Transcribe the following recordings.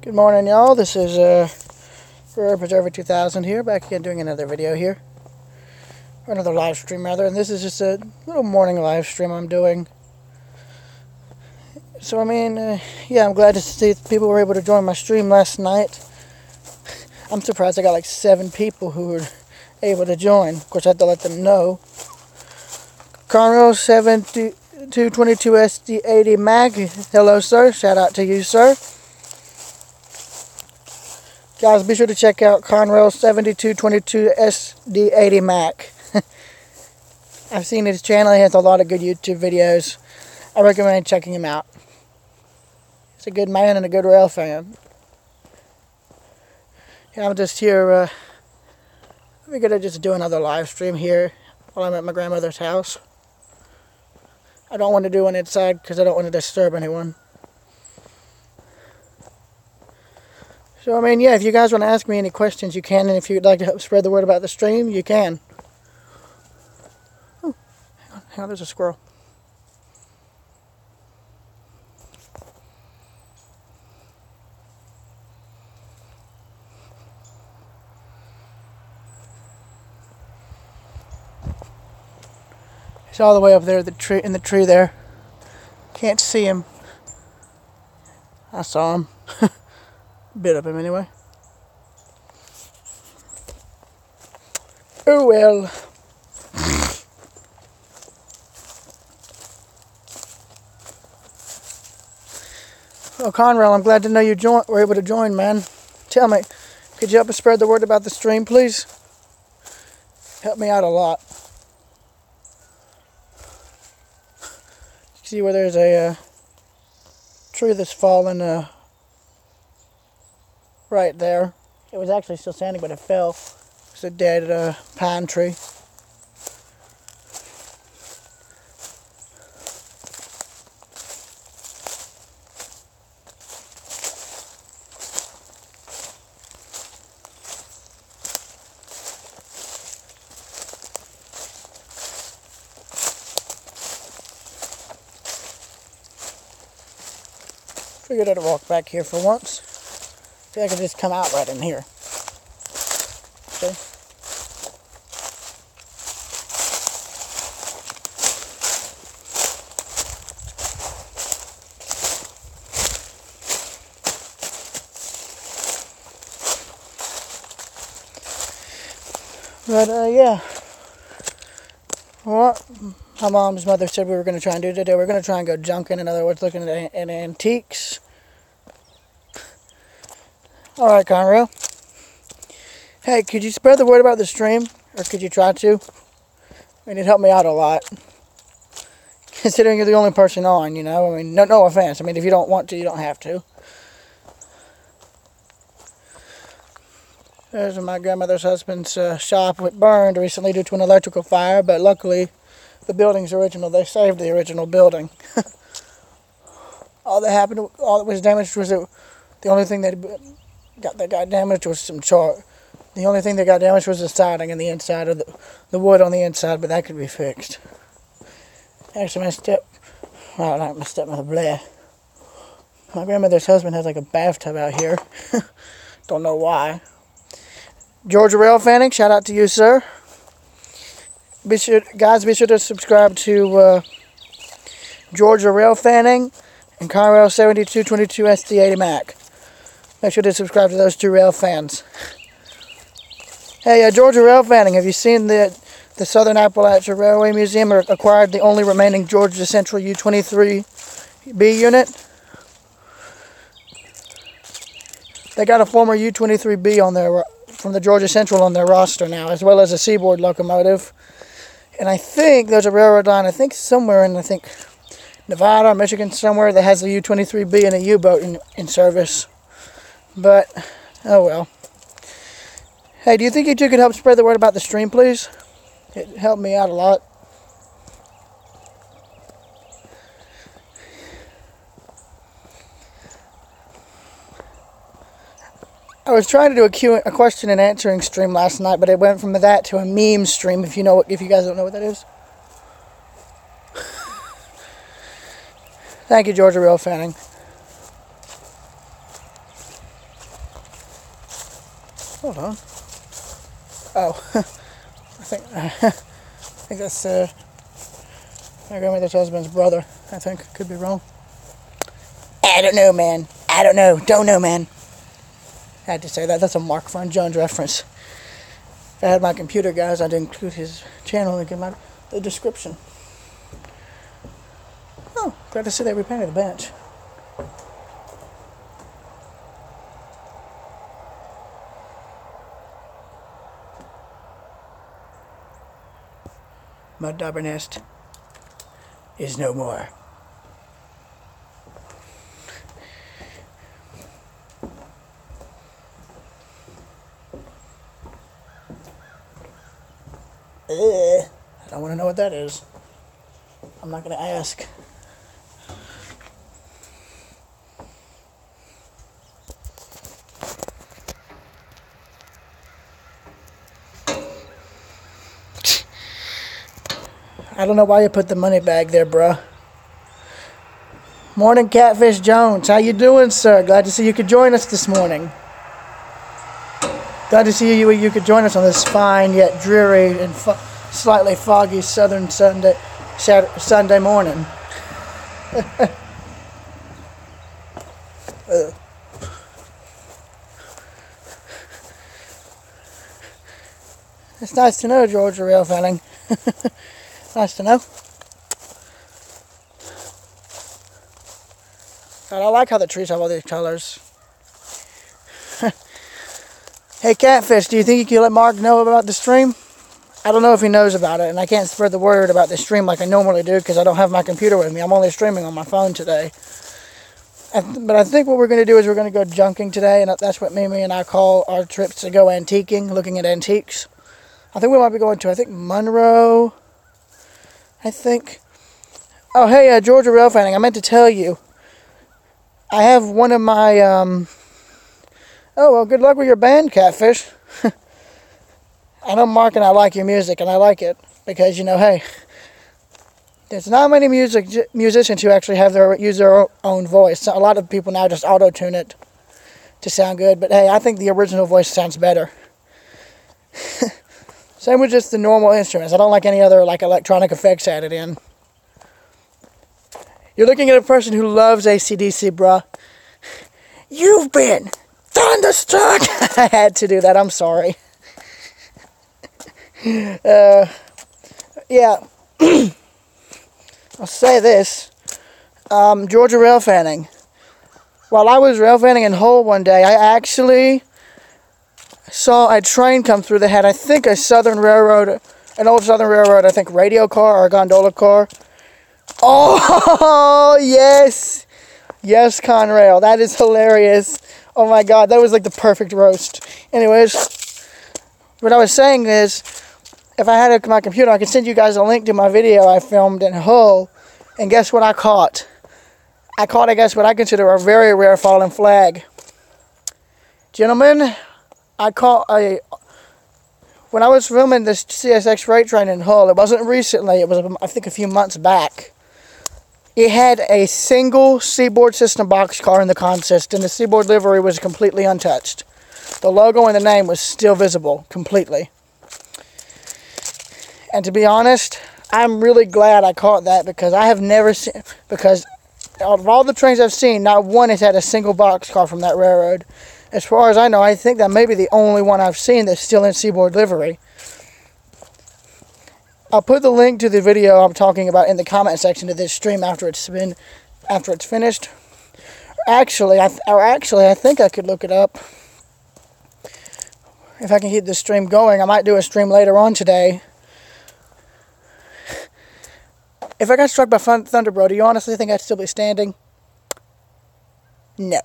Good morning, y'all. This is Rare Preserver 2000 here, back again doing another video here. Or another live stream, rather. And this is just a little morning live stream I'm doing. So, yeah, I'm glad to see people were able to join my stream last night. I'm surprised I got like 7 people who were able to join. Of course, I had to let them know. Conroe 7222 SD80 Mag. Hello, sir. Shout out to you, sir. Guys, be sure to check out Conroe 7222 SD80 Mac. I've seen his channel. He has a lot of good YouTube videos. I recommend checking him out. He's a good man and a good rail fan. Yeah, I'm just here. We're going to just do another live stream here while I'm at my grandmother's house. I don't want to do one inside because I don't want to disturb anyone. So, yeah, if you guys want to ask me any questions, you can. And if you'd like to help spread the word about the stream, you can. Oh, hang on, there's a squirrel. He's all the way up there, in the tree there. Can't see him. I saw him. Bit of him anyway. Oh well. Well, Conrail, I'm glad to know you were able to join, man. Tell me, could you help us spread the word about the stream, please? Help me out a lot. See where there's a tree that's fallen right there. It was actually still standing, but it fell. It's a dead pine tree. Figured I'd walk back here for once. See, I could just come out right in here. See? But, yeah. What my mom's mother said we were going to try and do today, we're going to try and go junking. In other words, looking at antiques. Alright, Conrail. Hey, could you spread the word about the stream? Or could you try to? It'd help me out a lot. Considering you're the only person on, you know? No offense. If you don't want to, you don't have to. There's my grandmother's husband's shop. It burned recently due to an electrical fire, but luckily the building's original. They saved the original building. All that was damaged was the only thing that got damaged was some chart. The only thing that got damaged was the siding and the inside of the wood on the inside, but that could be fixed. Actually, not my stepmother, Blair. My grandmother's husband has like a bathtub out here. Don't know why. Georgia Rail Fanning, shout out to you, sir. Be sure to subscribe to Georgia Rail Fanning and Conrail 7222 SD80 Mac. Make sure to subscribe to those 2 rail fans. Hey, Georgia Rail Fanning, have you seen the Southern Appalachia Railway Museum acquired the only remaining Georgia Central U-23B unit? They got a former U-23B on there from the Georgia Central on their roster now, as well as a Seaboard locomotive. And I think there's a railroad line, somewhere in, Nevada or Michigan somewhere that has a U-23B and a U-boat in service. But, oh well. Hey, do you think you 2 could help spread the word about the stream, please? It helped me out a lot. I was trying to do a question and answering stream last night, but it went from that to a meme stream, if you guys don't know what that is. Thank you, Georgia Rail Fanning. Hold on. Oh, I think that's my grandmother's husband's brother. I think, could be wrong. I don't know, man. I don't know. Don't know, man. I had to say that. That's a Mark Von Jones reference. If I had my computer, guys, I'd include his channel and give my the description. Oh, glad to see they repainted the bench. Mud Dauber Nest is no more. I don't want to know what that is. I'm not going to ask. I don't know why you put the money bag there, bruh. Morning, Catfish Jones. How you doing, sir? Glad to see you could join us this morning. Glad to see you could join us on this fine yet dreary and slightly foggy southern Sunday morning. It's nice to know, Georgia Rail Fanning. Nice to know. God, I like how the trees have all these colors. Hey, Catfish, do you think you can let Mark know about the stream? I don't know if he knows about it, and I can't spread the word about the stream like I normally do because I don't have my computer with me. I'm only streaming on my phone today. But I think what we're going to do is we're going to go junking today, and that's what Mimi and I call our trips to go antiquing, looking at antiques. I think we might be going to, Monroe. Oh, hey, Georgia Rail Fanning, I meant to tell you. I have one of my, Oh, well, good luck with your band, Catfish. I know Mark and I like your music, and I like it. Because, hey, there's not many musicians who actually use their own voice. A lot of people now just auto-tune it to sound good. But, hey, I think the original voice sounds better. Same with just the normal instruments. I don't like any other, electronic effects added in. You're looking at a person who loves AC/DC, bruh. You've been thunderstruck! I had to do that, I'm sorry. Yeah. I'll say this. Georgia Rail Fanning. While I was rail fanning in Hull one day, I actually saw a train come through that had, I think, an old Southern Railroad, I think, radio car or gondola car. Oh, yes. Yes, Conrail. That is hilarious. Oh, my God. That was like the perfect roast. Anyways, what I was saying is, if I had my computer, I could send you guys a link to my video I filmed in Hull. And guess what I caught? I guess, what I consider a very rare fallen flag. Gentlemen, when I was filming this CSX freight train in Hull, it wasn't recently, it was, I think, a few months back. It had a single Seaboard System boxcar in the consist, and the Seaboard livery was completely untouched. The logo and the name was still visible, completely. And to be honest, I'm really glad I caught that, because I have never seen, because out of all the trains I've seen, not one has had a single boxcar from that railroad. As far as I know, I think that may be the only one I've seen that's still in Seaboard livery. I'll put the link to the video I'm talking about in the comment section of this stream after it's finished. Actually, I think I could look it up. If I can keep this stream going, I might do a stream later on today. If I got struck by thunder, bro, do you honestly think I'd still be standing? No.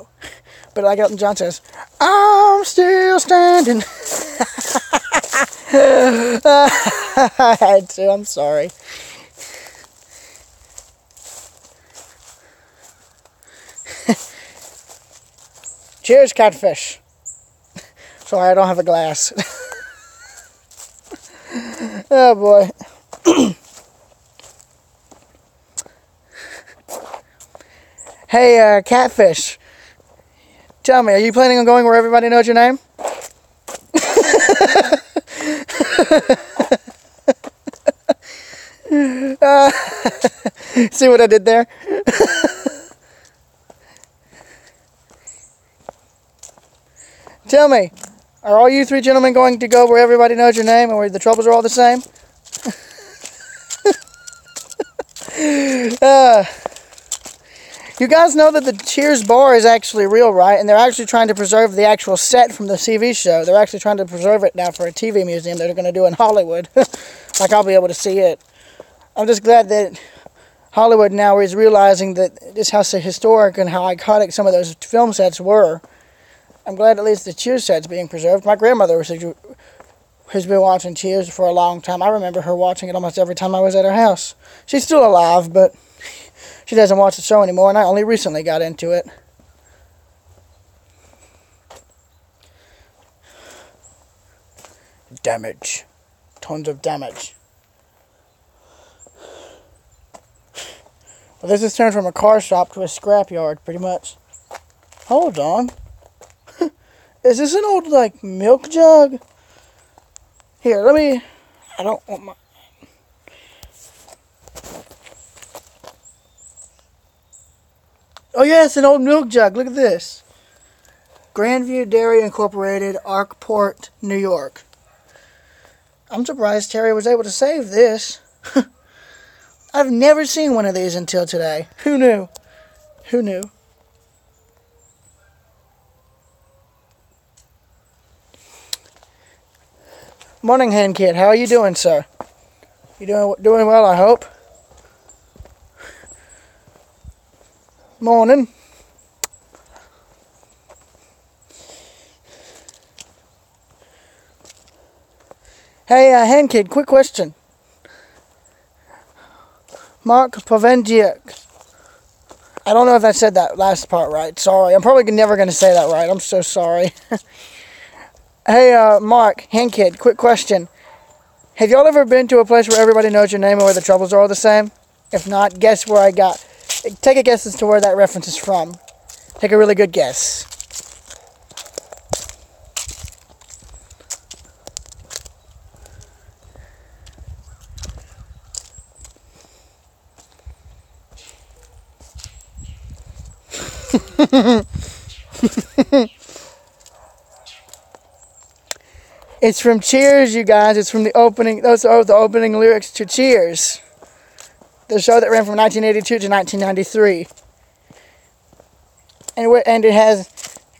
But like Elton John says, I'm still standing. I had to, I'm sorry. Cheers, Catfish. Sorry, I don't have a glass. Oh, boy. Hey, Catfish. Tell me, are you planning on going where everybody knows your name? See what I did there? Tell me, are all you three gentlemen going to go where everybody knows your name and where the troubles are all the same? You guys know that the Cheers bar is actually real, right? And they're actually trying to preserve the actual set from the TV show. They're actually trying to preserve it now for a TV museum that they're going to do in Hollywood. Like, I'll be able to see it. I'm just glad that Hollywood now is realizing that just how historic and how iconic some of those film sets were. I'm glad at least the Cheers set's being preserved. My grandmother has been watching Cheers for a long time. I remember her watching it almost every time I was at her house. She's still alive, but she doesn't watch the show anymore, and I only recently got into it. Damage. Tons of damage. Well, this has turned from a car shop to a scrapyard, pretty much. Hold on. Is this an old, like, milk jug? Here, let me... I don't want my... Oh, yeah, it's an old milk jug. Look at this. Grandview Dairy Incorporated, Arkport, New York. I'm surprised Terry was able to save this. I've never seen one of these until today. Who knew? Who knew? Morning, Hen Kid. How are you doing, sir? You doing well, I hope? Morning. Hey, Hen Kid, quick question. Mark Pavengiak. I don't know if I said that last part right. Sorry. I'm probably never going to say that right. I'm so sorry. Hey, Mark, Hen Kid, quick question. Have y'all ever been to a place where everybody knows your name and where the troubles are all the same? If not, guess where I got. Take a guess as to where that reference is from. Take a really good guess. It's from Cheers, you guys. It's from the opening. Those are the opening lyrics to Cheers, the show that ran from 1982 to 1993.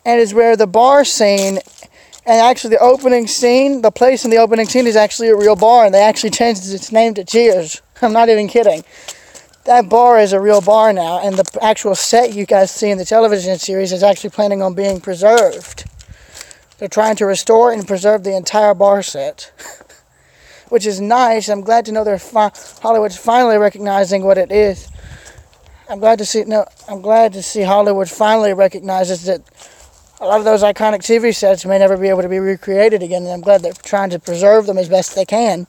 And is where the bar scene, and actually the opening scene, the place in the opening scene is actually a real bar, and they actually changed its name to Cheers. I'm not even kidding. That bar is a real bar now, and the actual set you guys see in the television series is actually planning on being preserved. They're trying to restore and preserve the entire bar set, which is nice. I'm glad to know Hollywood's finally recognizing what it is. I'm glad to see Hollywood finally recognizes that a lot of those iconic TV sets may never be able to be recreated again, and I'm glad they're trying to preserve them as best they can.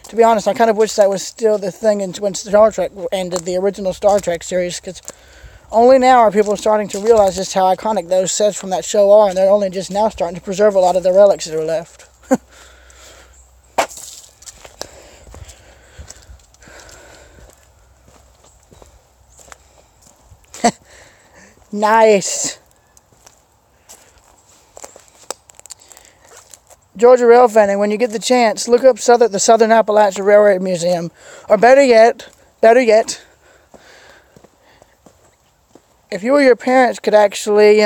To be honest, I kind of wish that was still the thing when Star Trek ended, the original Star Trek series, because only now are people starting to realize just how iconic those sets from that show are, and they're only just now starting to preserve a lot of the relics that are left. Nice. Georgia Rail fan, when you get the chance, look up the Southern Appalachia Railroad Museum. Or better yet, if you or your parents could actually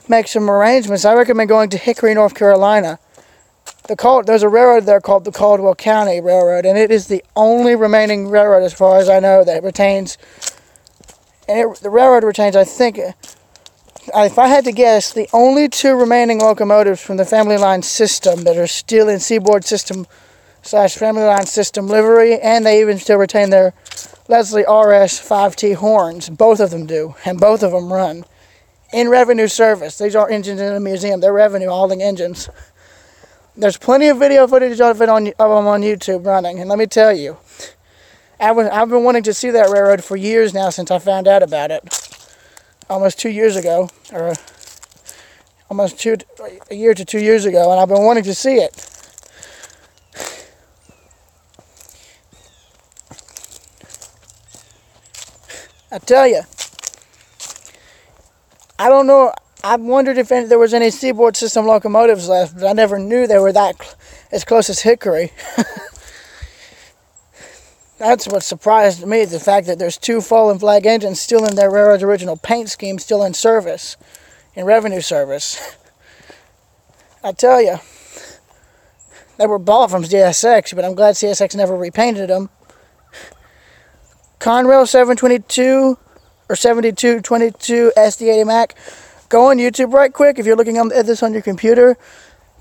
make some arrangements, I recommend going to Hickory, North Carolina. There's a railroad there called the Caldwell County Railroad, and it is the only remaining railroad, as far as I know, that retains. And the railroad retains, I think, if I had to guess, the only two remaining locomotives from the Family Line system that are still in Seaboard System / Family Line system livery, and they even still retain their Leslie RS 5T horns. Both of them do, and both of them run in revenue service. These are engines in a museum. They're revenue hauling engines. There's plenty of video footage of them on YouTube running, and let me tell you, I've been wanting to see that railroad for years now since I found out about it. Almost 2 years ago, or a year to 2 years ago, and I've been wanting to see it. I tell you, I don't know. I wondered if there was any Seaboard system locomotives left, but I never knew they were that as close as Hickory. That's what surprised me, the fact that there's 2 fallen flag engines still in their railroad's original paint scheme, still in service, in revenue service. I tell you, they were bought from CSX, but I'm glad CSX never repainted them. Conrail 722 or 7222 SD80 Mac. Go on YouTube right quick if you're looking at this on your computer.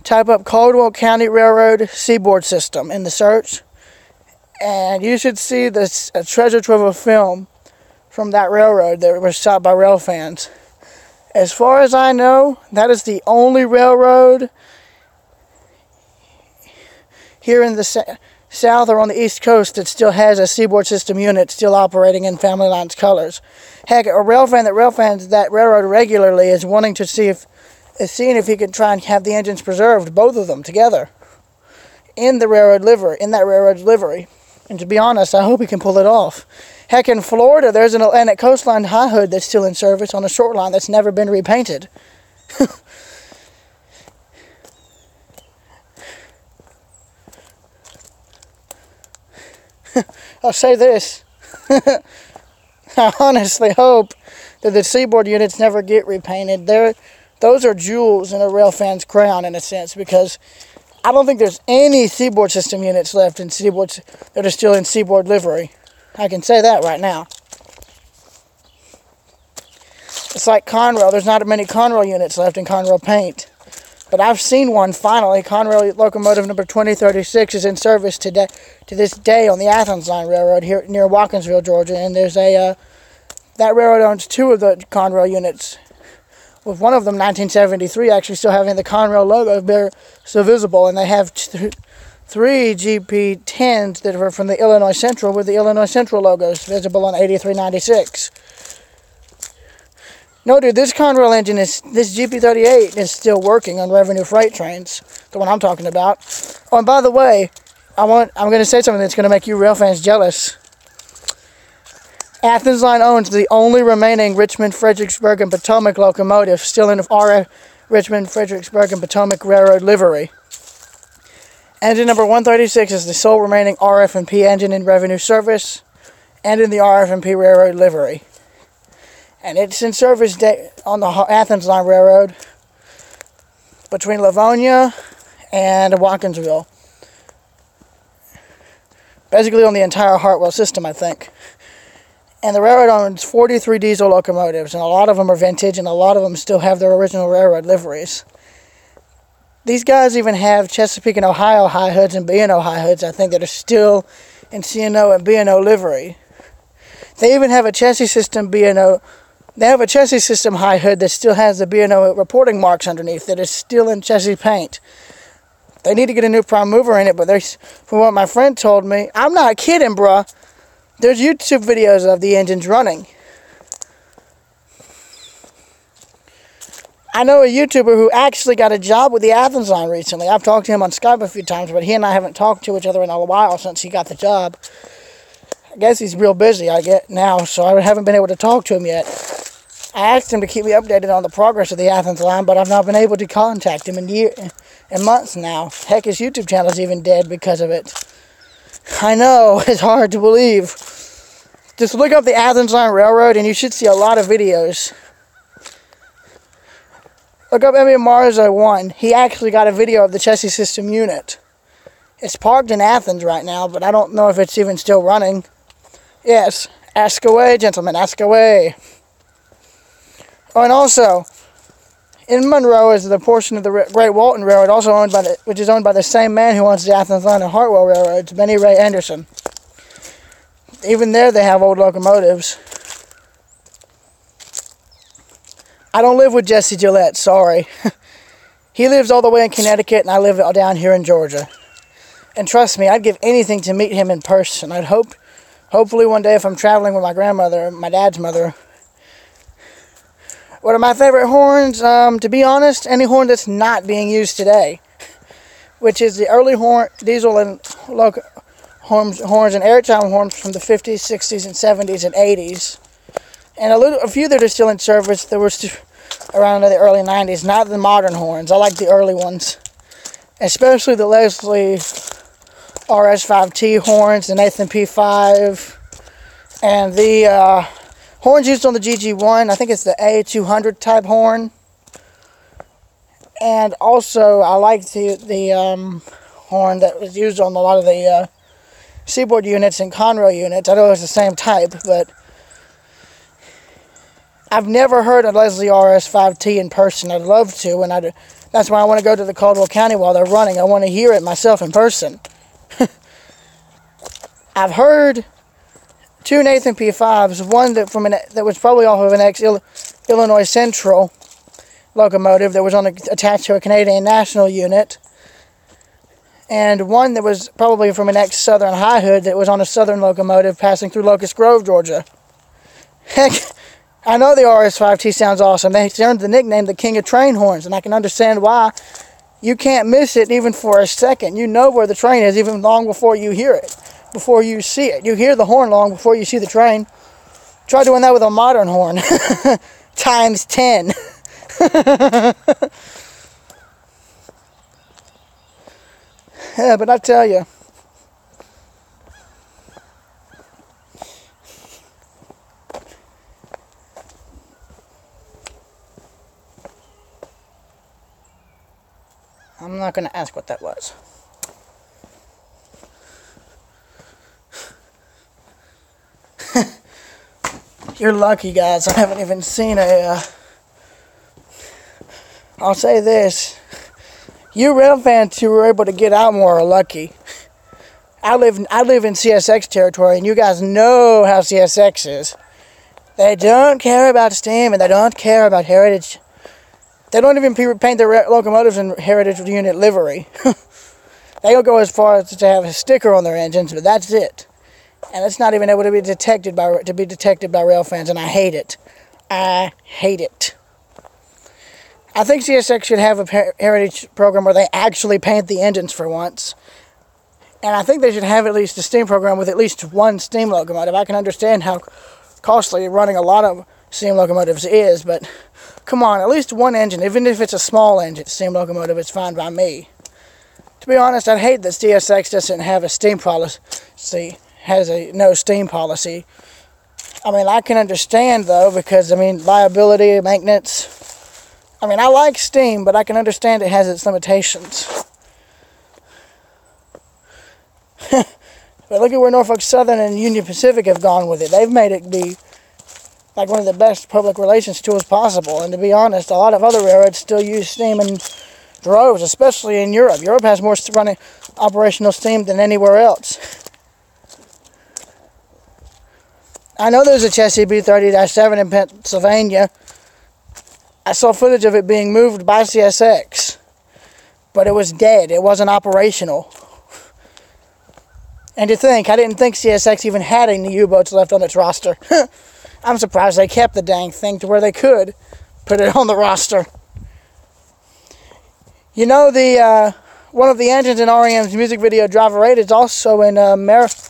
Type up Caldwell County Railroad Seaboard System in the search. And you should see this a treasure trove of film from that railroad that was shot by rail fans. As far as I know, that is the only railroad here in the south or on the east coast that still has a Seaboard system unit still operating in Family Lines colors. Heck, a rail fan that railfans that railroad regularly is wanting to seeing if he can try and have the engines preserved, both of them together, in the railroad livery, in that railroad's livery. And to be honest, I hope he can pull it off. Heck, in Florida, there's an Atlantic Coastline high hood that's still in service on a short line that's never been repainted. I'll say this. I honestly hope that the Seaboard units never get repainted. Those are jewels in a rail fan's crown, in a sense, because I don't think there's any Seaboard system units left in Seaboard that are still in Seaboard livery. I can say that right now. It's like Conrail. There's not many Conrail units left in Conrail paint. But I've seen one finally. Conrail locomotive number 2036 is in service to this day on the Athens Line Railroad here near Watkinsville, Georgia. And there's that railroad owns 2 of the Conrail units, with one of them, 1973, actually still having the Conrail logo still visible. And they have 3 GP10s that are from the Illinois Central with the Illinois Central logos visible on 8396. No, dude, this Conrail engine this GP38 is still working on revenue freight trains, the one I'm talking about. Oh, and by the way, I'm going to say something that's going to make you rail fans jealous. Athens Line owns the only remaining Richmond, Fredericksburg, and Potomac locomotive still in RF Richmond, Fredericksburg, and Potomac Railroad livery. Engine number 136 is the sole remaining RF&P engine in revenue service and in the RF&P Railroad livery. And it's in service on the Athens Line Railroad between Livonia and Watkinsville. Basically on the entire Hartwell system, I think. And the railroad owns 43 diesel locomotives, and a lot of them are vintage, and a lot of them still have their original railroad liveries. These guys even have Chesapeake and Ohio high hoods and B&O high hoods, I think, that are still in C&O and B&O livery. They even have a chassis system B&O. They have a chassis system high hood that still has the B&O reporting marks underneath that is still in chassis paint. They need to get a new prime mover in it, but from what my friend told me, I'm not kidding, bruh. There's YouTube videos of the engines running. I know a YouTuber who actually got a job with the Athens Line recently. I've talked to him on Skype a few times, but he and I haven't talked to each other in a while since he got the job. I guess he's real busy, I get now, so I haven't been able to talk to him yet. I asked him to keep me updated on the progress of the Athens Line, but I've not been able to contact him in months now. Heck, his YouTube channel's even dead because of it. I know, it's hard to believe. Just look up the Athens Line Railroad and you should see a lot of videos. Look up Emmy Marzo 1. He actually got a video of the chassis system unit. It's parked in Athens right now, but I don't know if it's even still running. Yes, ask away, gentlemen, ask away. Oh, and also, in Monroe is the portion of the Great Walton Railroad, which is owned by the same man who owns the Athens Line and Hartwell Railroads, Benny Ray Anderson. Even there they have old locomotives. I don't live with Jesse Gillette, sorry. He lives all the way in Connecticut and I live down here in Georgia. And trust me, I'd give anything to meet him in person. I'd hope hopefully one day if I'm traveling with my grandmother, my dad's mother. One of my favorite horns, to be honest, any horn that's not being used today, which is the early diesel and local horns and airtime horns from the 50s, 60s, and 70s and 80s. And a few that are still in service that were around in the early 90s, not the modern horns. I like the early ones, especially the Leslie RS5T horns, the Nathan P5, and the horns used on the GG1. I think it's the A200 type horn. And also, I like the horn that was used on a lot of the Seaboard units and Conrail units. I know it's the same type, but I've never heard a Leslie RS5T in person. I'd love to, and that's why I want to go to the Caldwell County while they're running. I want to hear it myself in person. I've heard two Nathan P5s, one that was probably off of an ex-Illinois Central locomotive that was attached to a Canadian National unit, and one that was probably from an ex-Southern High Hood that was on a Southern locomotive passing through Locust Grove, Georgia. Heck, I know the RS5T sounds awesome. They earned the nickname the King of Train Horns, and I can understand why. You can't miss it even for a second. You know where the train is even long before you hear it, before you see it. You hear the horn long before you see the train. Try doing that with a modern horn. Times 10. Yeah, but I tell you, I'm not going to ask what that was. You're lucky, guys. I haven't even seen I'll say this. You rail fans who were able to get out more are lucky. I live in CSX territory, and you guys know how CSX is. They don't care about steam, and they don't care about heritage. They don't even paint their locomotives in heritage unit livery. They don't go as far as to have a sticker on their engines, but that's it. And it's not even able to be detected by rail fans, and I hate it. I hate it. I think CSX should have a heritage program where they actually paint the engines for once. And I think they should have at least a steam program with at least one steam locomotive. I can understand how costly running a lot of steam locomotives is, but come on, at least one engine. Even if it's a small engine steam locomotive, it's fine by me. To be honest, I'd hate that CSX doesn't have a steam policy, has a no steam policy. I mean, I can understand, though, because, I mean, liability, maintenance. I mean, I like steam, but I can understand it has its limitations. But look at where Norfolk Southern and Union Pacific have gone with it. They've made it be like one of the best public relations tools possible. And to be honest, a lot of other railroads still use steam in droves, especially in Europe. Europe has more running operational steam than anywhere else. I know there's a Chessie B30-7 in Pennsylvania. I saw footage of it being moved by CSX, but it was dead. It wasn't operational. And to think, I didn't think CSX even had any U-boats left on its roster. I'm surprised they kept the dang thing to where they could put it on the roster. You know, the one of the engines in REM's music video, Driver 8, is also in Maryland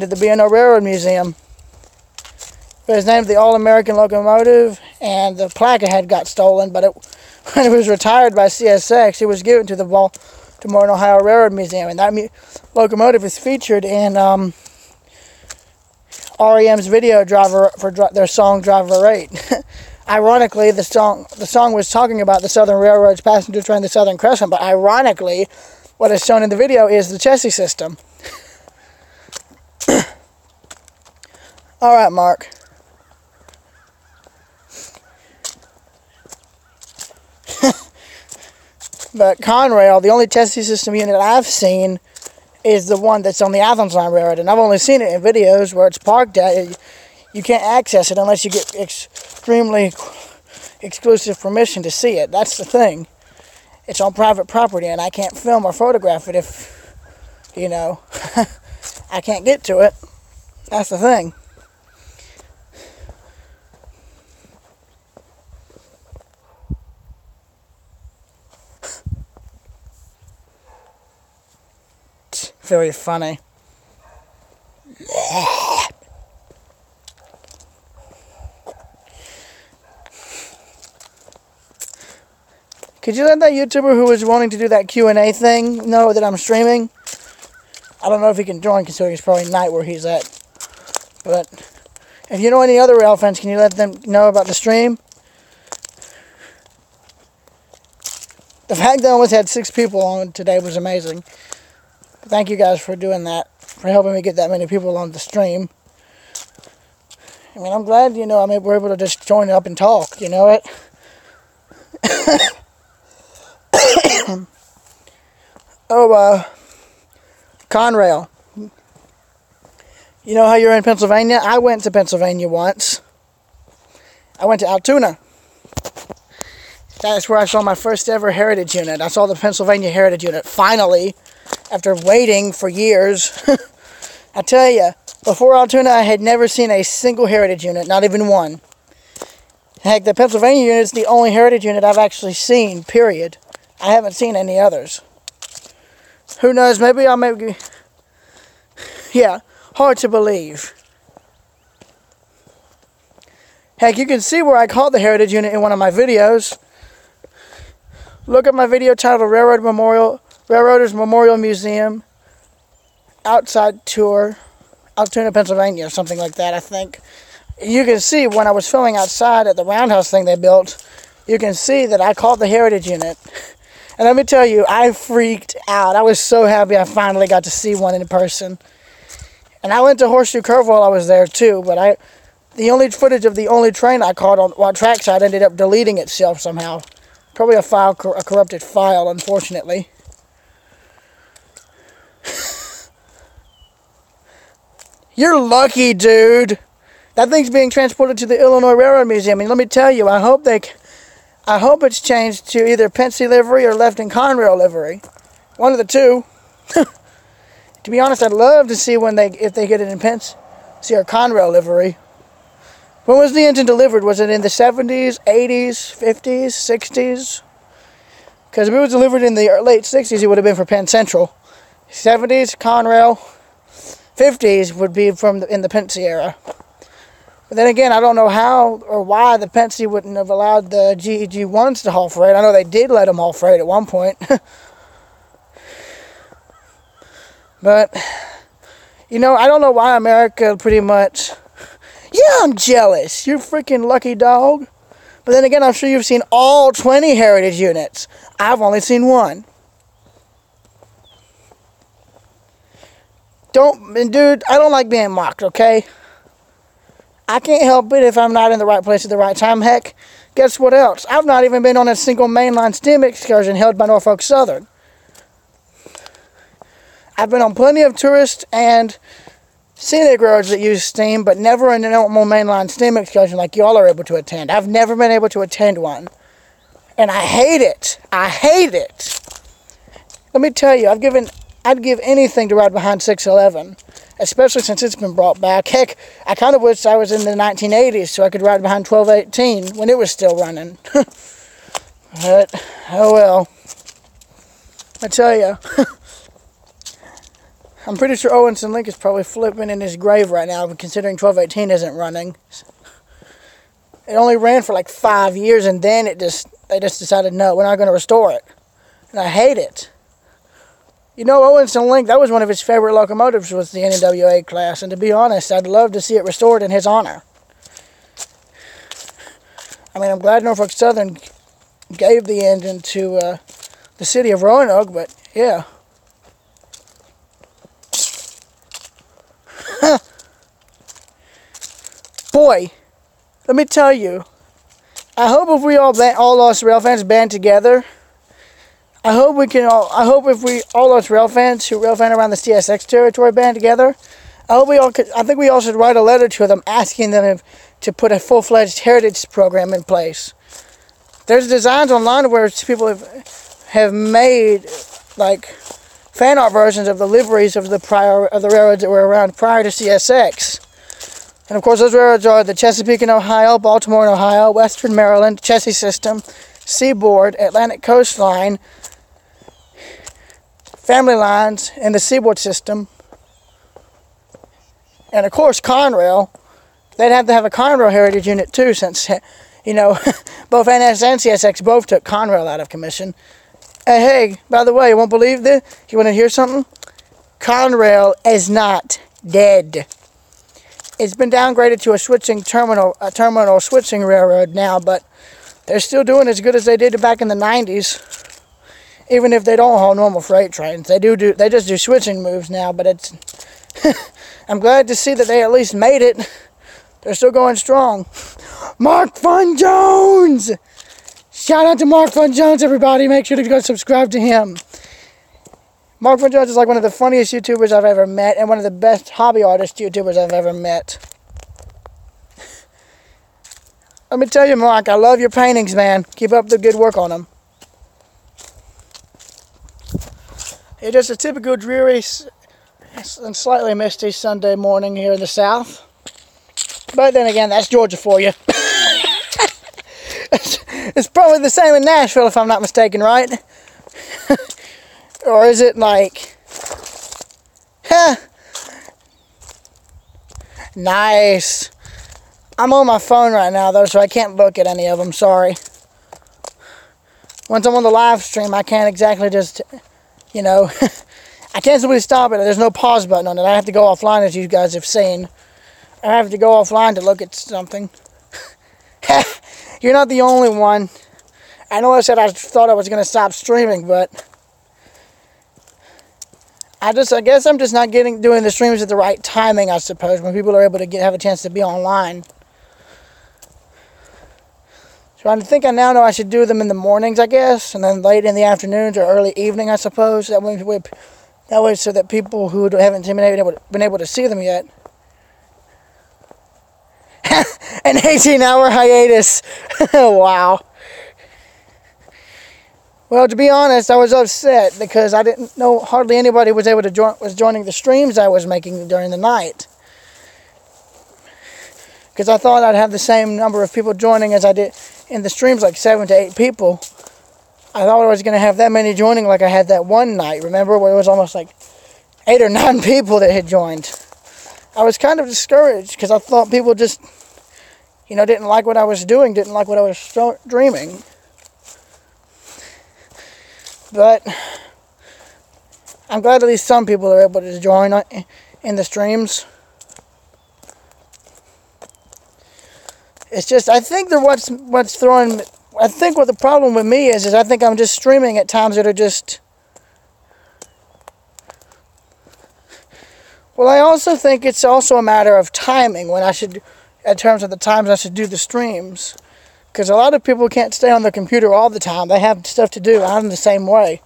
at the B&O Railroad Museum. It was named the All-American Locomotive, and the plaque had got stolen, but when it was retired by CSX, it was given to the Baltimore and Ohio Railroad Museum, and that locomotive is featured in REM's video for their song Driver 8. Ironically, the song was talking about the Southern Railroad's passenger train, the Southern Crescent, but ironically, what is shown in the video is the Chessie system. All right, Mark. But Conrail, the only Chessie system unit I've seen is the one that's on the Athens Line Railroad, and I've only seen it in videos where it's parked at. You can't access it unless you get extremely exclusive permission to see it. That's the thing. It's on private property, and I can't film or photograph it if you know, I can't get to it. That's the thing. It's very funny. Could you let that YouTuber who was wanting to do that Q&A thing know that I'm streaming? I don't know if he can join, considering it's probably night where he's at. But if you know any other rail fans, can you let them know about the stream? The fact that I almost had 6 people on today was amazing. Thank you guys for doing that, for helping me get that many people on the stream. I mean, I'm glad, you know, we're able to just join up and talk, you know it? Conrail. You know how you're in Pennsylvania? I went to Pennsylvania once. I went to Altoona. That's where I saw my first ever Heritage unit. I saw the Pennsylvania Heritage unit, finally, after waiting for years. I tell you, before Altoona, I had never seen a single Heritage unit, not even one. Heck, the Pennsylvania unit is the only Heritage unit I've actually seen, period. I haven't seen any others. Who knows, maybe I'll maybe... Yeah, hard to believe. Heck, you can see where I caught the Heritage unit in one of my videos. Look at my video titled Railroaders Memorial Museum Outside Tour, Altoona, Pennsylvania, or something like that, I think. You can see when I was filming outside at the roundhouse thing they built, you can see that I caught the Heritage unit. And let me tell you, I freaked out. I was so happy I finally got to see one in person. And I went to Horseshoe Curve while I was there too, but the only footage of the only train I caught on trackside ended up deleting itself somehow. Probably a corrupted file, unfortunately. You're lucky, dude. That thing's being transported to the Illinois Railroad Museum, and let me tell you, I hope it's changed to either Pennsy livery or left in Conrail livery. One of the two. To be honest, I'd love to see if they get it in Pennsy or Conrail livery. When was the engine delivered? Was it in the 70s, 80s, 50s, 60s? Because if it was delivered in the late 60s, it would have been for Penn Central. 70s, Conrail. 50s would be in the Pennsy era. But then again, I don't know how or why the Pennsy wouldn't have allowed the GEG-1s to haul freight. I know they did let them haul freight at one point. But, you know, I don't know why America pretty much... Yeah, I'm jealous. You're freaking lucky dog. But then again, I'm sure you've seen all 20 Heritage units. I've only seen one. Dude, I don't like being mocked, okay? I can't help it if I'm not in the right place at the right time. Heck, guess what else? I've not even been on a single mainline steam excursion held by Norfolk Southern. I've been on plenty of tourist and scenic roads that use steam, but never in a normal mainline steam excursion like y'all are able to attend. I've never been able to attend one. And I hate it. I hate it. Let me tell you, I'd give anything to ride behind 611, especially since it's been brought back. Heck, I kind of wish I was in the 1980s so I could ride behind 1218 when it was still running. But, oh well. I tell you, I'm pretty sure Owenson Link is probably flipping in his grave right now, considering 1218 isn't running. It only ran for like 5 years, and then they just decided, no, we're not going to restore it. And I hate it. You know, Owenson Link, that was one of his favorite locomotives, was the NWA class, and to be honest, I'd love to see it restored in his honor. I mean, I'm glad Norfolk Southern gave the engine to the city of Roanoke, but yeah. Boy, let me tell you, I hope if we all us rail fans band together, I hope if we all us rail fans who rail fan around the CSX territory band together, I think we all should write a letter to them asking them to put a full-fledged heritage program in place. There's designs online where people have made like fan art versions of the liveries of the railroads that were around prior to CSX. And of course, those railroads are the Chesapeake in Ohio, Baltimore in Ohio, Western Maryland, Chessie System, Seaboard, Atlantic Coastline, Family Lines, and the Seaboard System. And of course, Conrail. They'd have to have a Conrail Heritage Unit too, since, you know, both NS and CSX both took Conrail out of commission. Hey, by the way, you won't believe this? You want to hear something? Conrail is not dead. It's been downgraded to a terminal switching railroad now, but they're still doing as good as they did back in the 90s. Even if they don't haul normal freight trains, they just do switching moves now. But it's, I'm glad to see that they at least made it. They're still going strong. Mark Fun Jones! Shout out to Mark Fun Jones, everybody. Make sure to go subscribe to him. Mark Fun Jones is like one of the funniest YouTubers I've ever met, and one of the best hobby artist YouTubers I've ever met. Let me tell you, Mark, I love your paintings, man. Keep up the good work on them. It's just a typical dreary and slightly misty Sunday morning here in the South. But then again, that's Georgia for you. It's probably the same in Nashville, if I'm not mistaken, right? Or is it like... Nice. I'm on my phone right now, though, so I can't look at any of them. Sorry. Once I'm on the live stream, I can't exactly just, you know... I can't simply stop it. There's no pause button on it. I have to go offline, as you guys have seen. I have to go offline to look at something. You're not the only one. I know I said I thought I was going to stop streaming, but... I guess I'm just not doing the streams at the right timing, I suppose, when people are able to have a chance to be online. So I think I now know I should do them in the mornings, I guess, and then late in the afternoons or early evening, I suppose. That way so that people who haven't been able to see them yet. An 18-hour hiatus. Wow. Well, to be honest, I was upset because I didn't know hardly anybody was joining the streams I was making during the night. Because I thought I'd have the same number of people joining as I did in the streams, like 7 to 8 people. I thought I was going to have that many joining like I had that one night, remember, where it was almost like 8 or 9 people that had joined. I was kind of discouraged because I thought people just, you know, didn't like what I was doing, didn't like what I was dreaming. But I'm glad at least some people are able to join in the streams. It's just, I think what's throwing... I think what the problem with me is I think I'm just streaming at times that are just... Well, I also think it's also a matter of timing when I should... in terms of the times I should do the streams. Because a lot of people can't stay on their computer all the time. They have stuff to do. I'm the same way.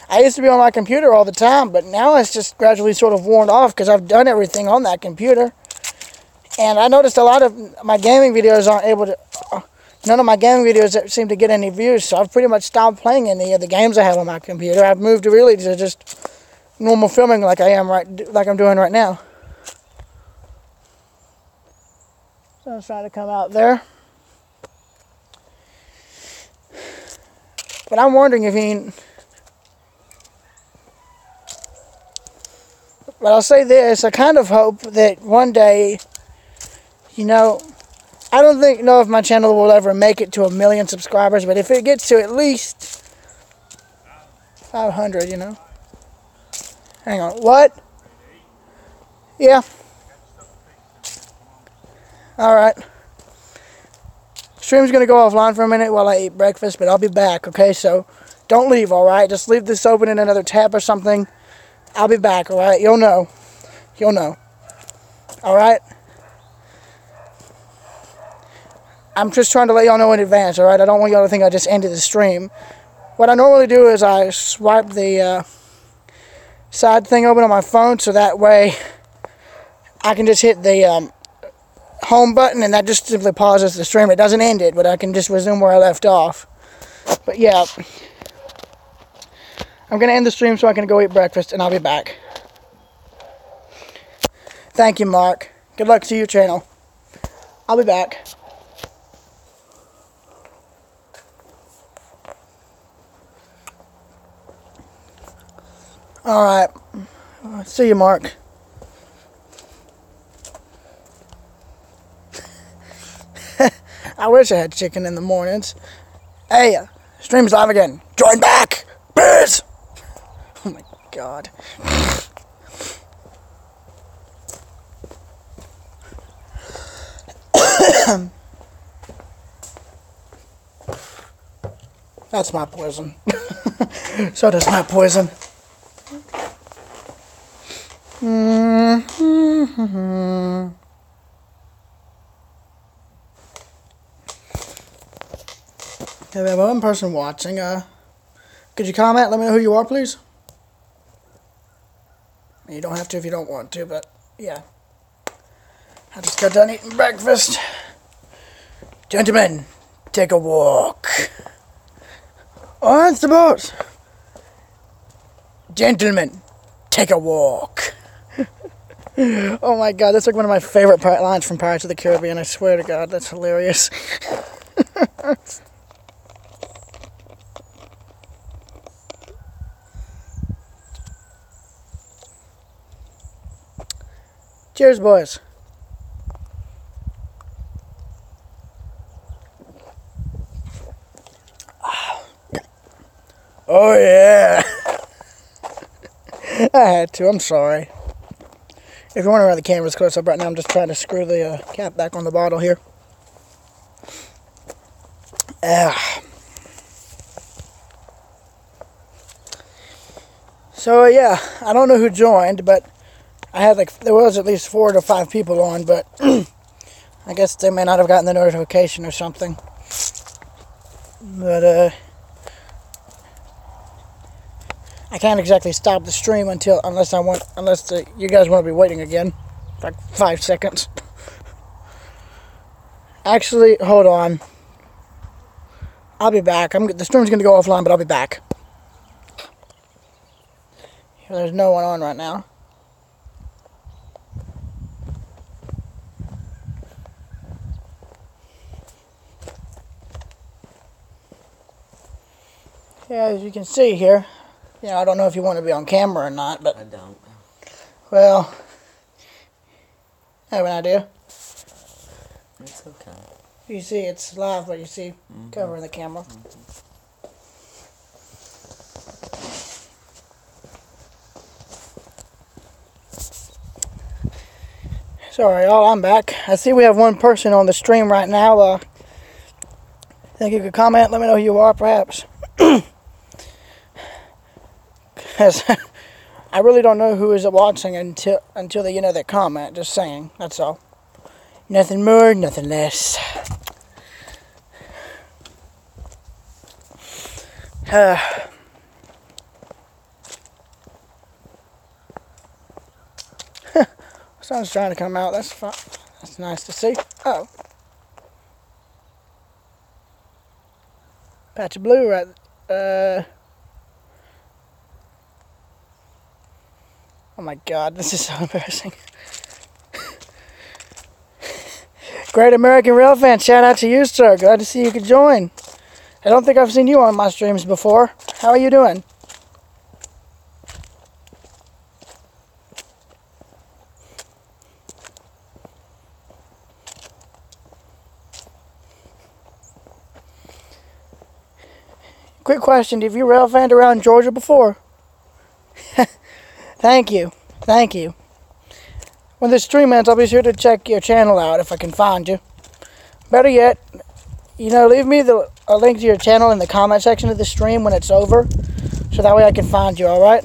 I used to be on my computer all the time, but now it's just gradually sort of worn off because I've done everything on that computer. And I noticed a lot of my gaming videos aren't able to... none of my gaming videos seem to get any views, so I've pretty much stopped playing any of the games I have on my computer. I've moved really to just normal filming like I'm doing right now. So I'm trying to come out there. But I'm wondering if But I'll say this, I kind of hope that one day, you know, I don't know if my channel will ever make it to 1 million subscribers, but if it gets to at least 500, you know. Hang on, what? Yeah. Alright. Stream's going to go offline for a minute while I eat breakfast, but I'll be back, okay? So, don't leave, alright? Just leave this open in another tab or something. I'll be back, alright? You'll know. You'll know. Alright? I'm just trying to let y'all know in advance, alright? I don't want y'all to think I just ended the stream. What I normally do is I swipe the side thing open on my phone, so that way I can just hit the home button, and that just simply pauses the stream. It doesn't end it, but I can just resume where I left off. But yeah, I'm going to end the stream so I can go eat breakfast, and I'll be back. Thank you, Mark. Good luck to your channel. I'll be back. Alright. See you, Mark. I wish I had chicken in the mornings. Hey, stream's live again. Join back! Please! Oh my god. That's my poison. So does my poison. We have one person watching. Could you comment? Let me know who you are, please. You don't have to if you don't want to, but yeah. I just got done eating breakfast. Gentlemen, take a walk. On the boat. Gentlemen, take a walk. Oh my god, that's like one of my favorite lines from Pirates of the Caribbean. I swear to God, that's hilarious. Cheers, boys. Oh, yeah. I had to. I'm sorry. If you're wondering why the camera's close up right now, I'm just trying to screw the cap back on the bottle here. So, yeah. I don't know who joined, but I had there was at least 4 to 5 people on, but I guess they may not have gotten the notification or something. But, I can't exactly stop the stream unless you guys want to be waiting again, like 5 seconds. Actually, hold on. I'll be back. The stream's going to go offline, but I'll be back. There's no one on right now. Yeah, as you can see here, I don't know if you want to be on camera or not, but... I don't. Well, I have an idea. It's okay. You see, it's live, but you see, covering the camera. Sorry, y'all, I'm back. I see we have one person on the stream right now. Think you could comment? Let me know who you are, perhaps. Because I really don't know who is watching until they comment. Just saying, that's all. Nothing more, nothing less. Sun's trying to come out. That's fun. That's nice to see. Oh, patch of blue right. Oh my God, this is so embarrassing. Great American Rail fan, shout out to you, sir. Glad to see you could join. I don't think I've seen you on my streams before. How are you doing? Quick question, have you rail fanned around Georgia before? Thank you. Thank you. When this stream ends, I'll be sure to check your channel out if I can find you. Better yet, leave me a link to your channel in the comment section of the stream when it's over, so that way I can find you, alright?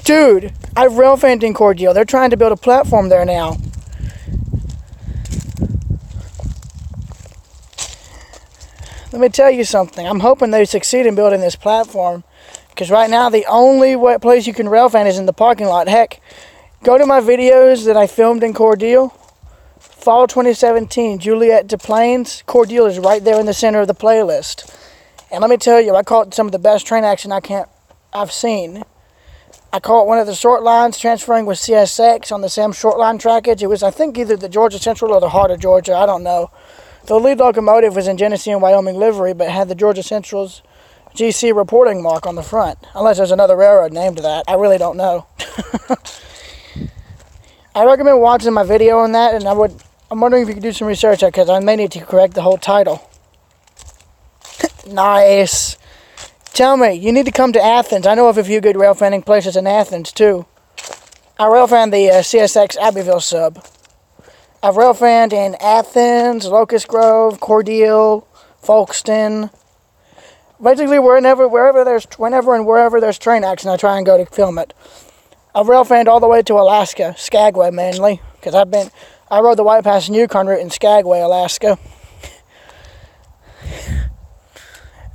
Dude, I've rail fanned in Cordele. They're trying to build a platform there now. Let me tell you something. I'm hoping they succeed in building this platform. Because right now, the only place you can rail fan is in the parking lot. Heck, go to my videos that I filmed in Cordele. Fall 2017, Juliet to Plains. Cordele is right there in the center of the playlist. And let me tell you, I caught some of the best train action I've seen. I caught one of the short lines transferring with CSX on the Sam short line trackage. It was, I think, either the Georgia Central or the Heart of Georgia. I don't know. The lead locomotive was in Genesee and Wyoming livery, but had the Georgia Central's GC reporting mark on the front. Unless there's another railroad named that. I really don't know. I recommend watching my video on that, and I'm wondering if you could do some research on it, because I may need to correct the whole title. Nice. Tell me, you need to come to Athens. I know of a few good rail fanning places in Athens, too. I rail fan the CSX Abbeville sub. I've rail fanned in Athens, Locust Grove, Cordele, Folkston. Basically, wherever there's train action, I try and go to film it. I've rail fanned all the way to Alaska, Skagway mainly, because I rode the White Pass and Yukon route in Skagway, Alaska.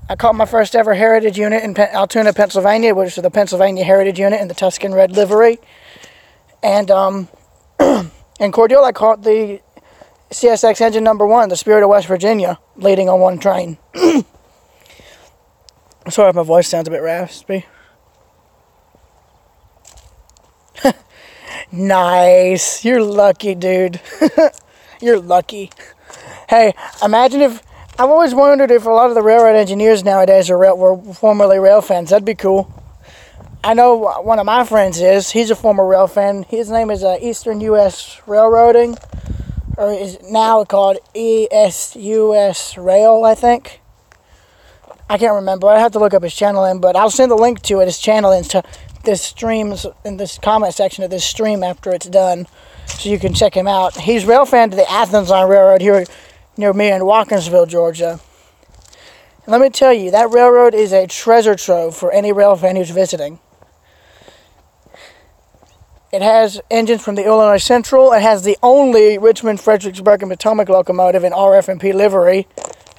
I caught my first ever Heritage unit in Altoona, Pennsylvania, which was the Pennsylvania Heritage unit in the Tuscan Red livery. And in Cordele, I caught the CSX engine number 1, the Spirit of West Virginia, leading on one train. Sorry if my voice sounds a bit raspy. Nice. You're lucky, dude. You're lucky. Hey, imagine if... I've always wondered if a lot of the railroad engineers nowadays were formerly rail fans. That'd be cool. I know one of my friends is. He's a former rail fan. His name is Eastern U.S. Railroading, or is now called ESUS Rail, I think. I can't remember. I have to look up his channel in, but I'll send the link to it, his channel, into this stream's in this comment section of this stream after it's done, so you can check him out. He's rail fan to the Athens Line Railroad here near me in Watkinsville, Georgia. And let me tell you, that railroad is a treasure trove for any rail fan who's visiting. It has engines from the Illinois Central. It has the only Richmond, Fredericksburg, and Potomac locomotive in RF&P livery,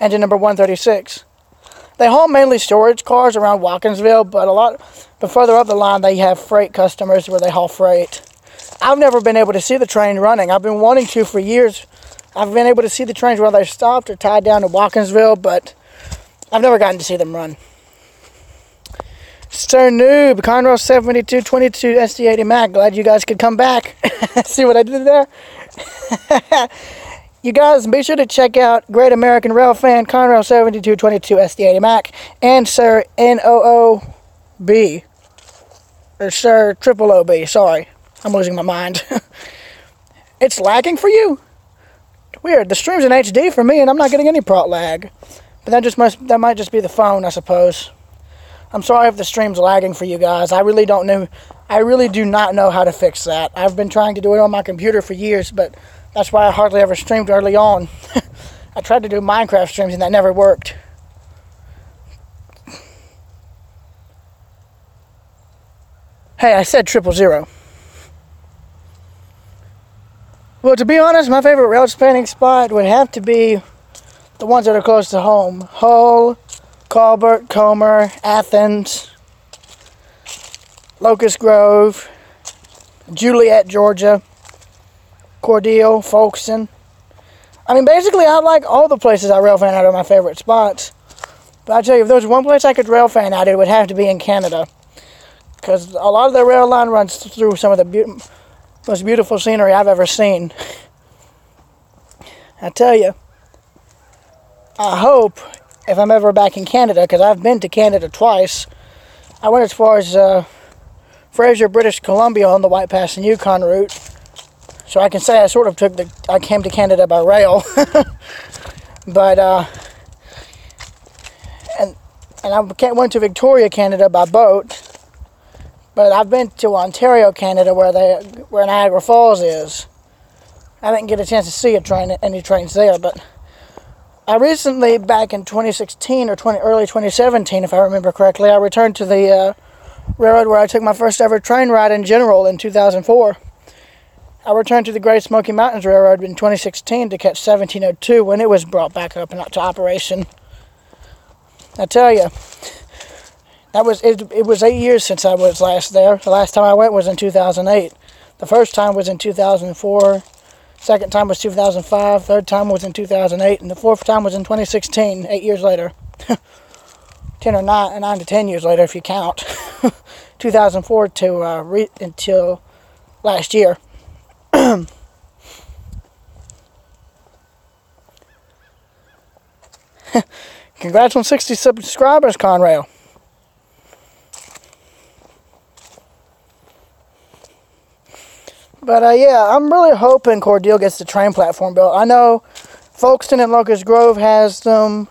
engine number 136. They haul mainly storage cars around Watkinsville, but further up the line they have freight customers where they haul freight. I've never been able to see the train running. I've been wanting to for years. I've been able to see the trains where they're stopped or tied down to Watkinsville, but I've never gotten to see them run. Sir Noob, Conrail 7222 SD80 Mac. Glad you guys could come back. See what I did there? You guys, be sure to check out Great American Rail Fan, Conrail 7222 SD80 Mac, and Sir NOOB. Or Sir Triple OB. Sorry, I'm losing my mind. It's lagging for you? Weird. The stream's in HD for me, and I'm not getting any prot lag. But that might just be the phone, I suppose. I'm sorry if the stream's lagging for you guys. I really do not know how to fix that. I've been trying to do it on my computer for years, but that's why I hardly ever streamed early on. I tried to do Minecraft streams, and that never worked. Hey, I said 000. Well, to be honest, my favorite rail spanning spot would have to be the ones that are close to home. Hull, Colbert, Comer, Athens, Locust Grove, Juliet, Georgia, Cordele, Folkston. I mean, basically, I like all the places I rail fan out are my favorite spots. But I tell you, if there was one place I could rail fan out, it would have to be in Canada. Because a lot of the rail line runs through some of the most beautiful scenery I've ever seen. I tell you, I hope, if I'm ever back in Canada, because I've been to Canada twice. I went as far as Fraser, British Columbia on the White Pass and Yukon route. So I can say I came to Canada by rail. But, and I went to Victoria, Canada by boat. But I've been to Ontario, Canada, where Niagara Falls is. I didn't get a chance to see any trains there, but I recently, back in 2016 or early 2017, if I remember correctly, I returned to the railroad where I took my first ever train ride in general in 2004. I returned to the Great Smoky Mountains Railroad in 2016 to catch 1702 when it was brought back up and to operation. I tell you, it was 8 years since I was last there. The last time I went was in 2008. The first time was in 2004, Second time was 2005. Third time was in 2008. And the fourth time was in 2016, 8 years later. 10 or 9 to 10 years later if you count. 2004 to until last year. Congrats on 60 subscribers, Conrail. But yeah, I'm really hoping Cordele gets the train platform built. I know Folkestone and Locust Grove has them.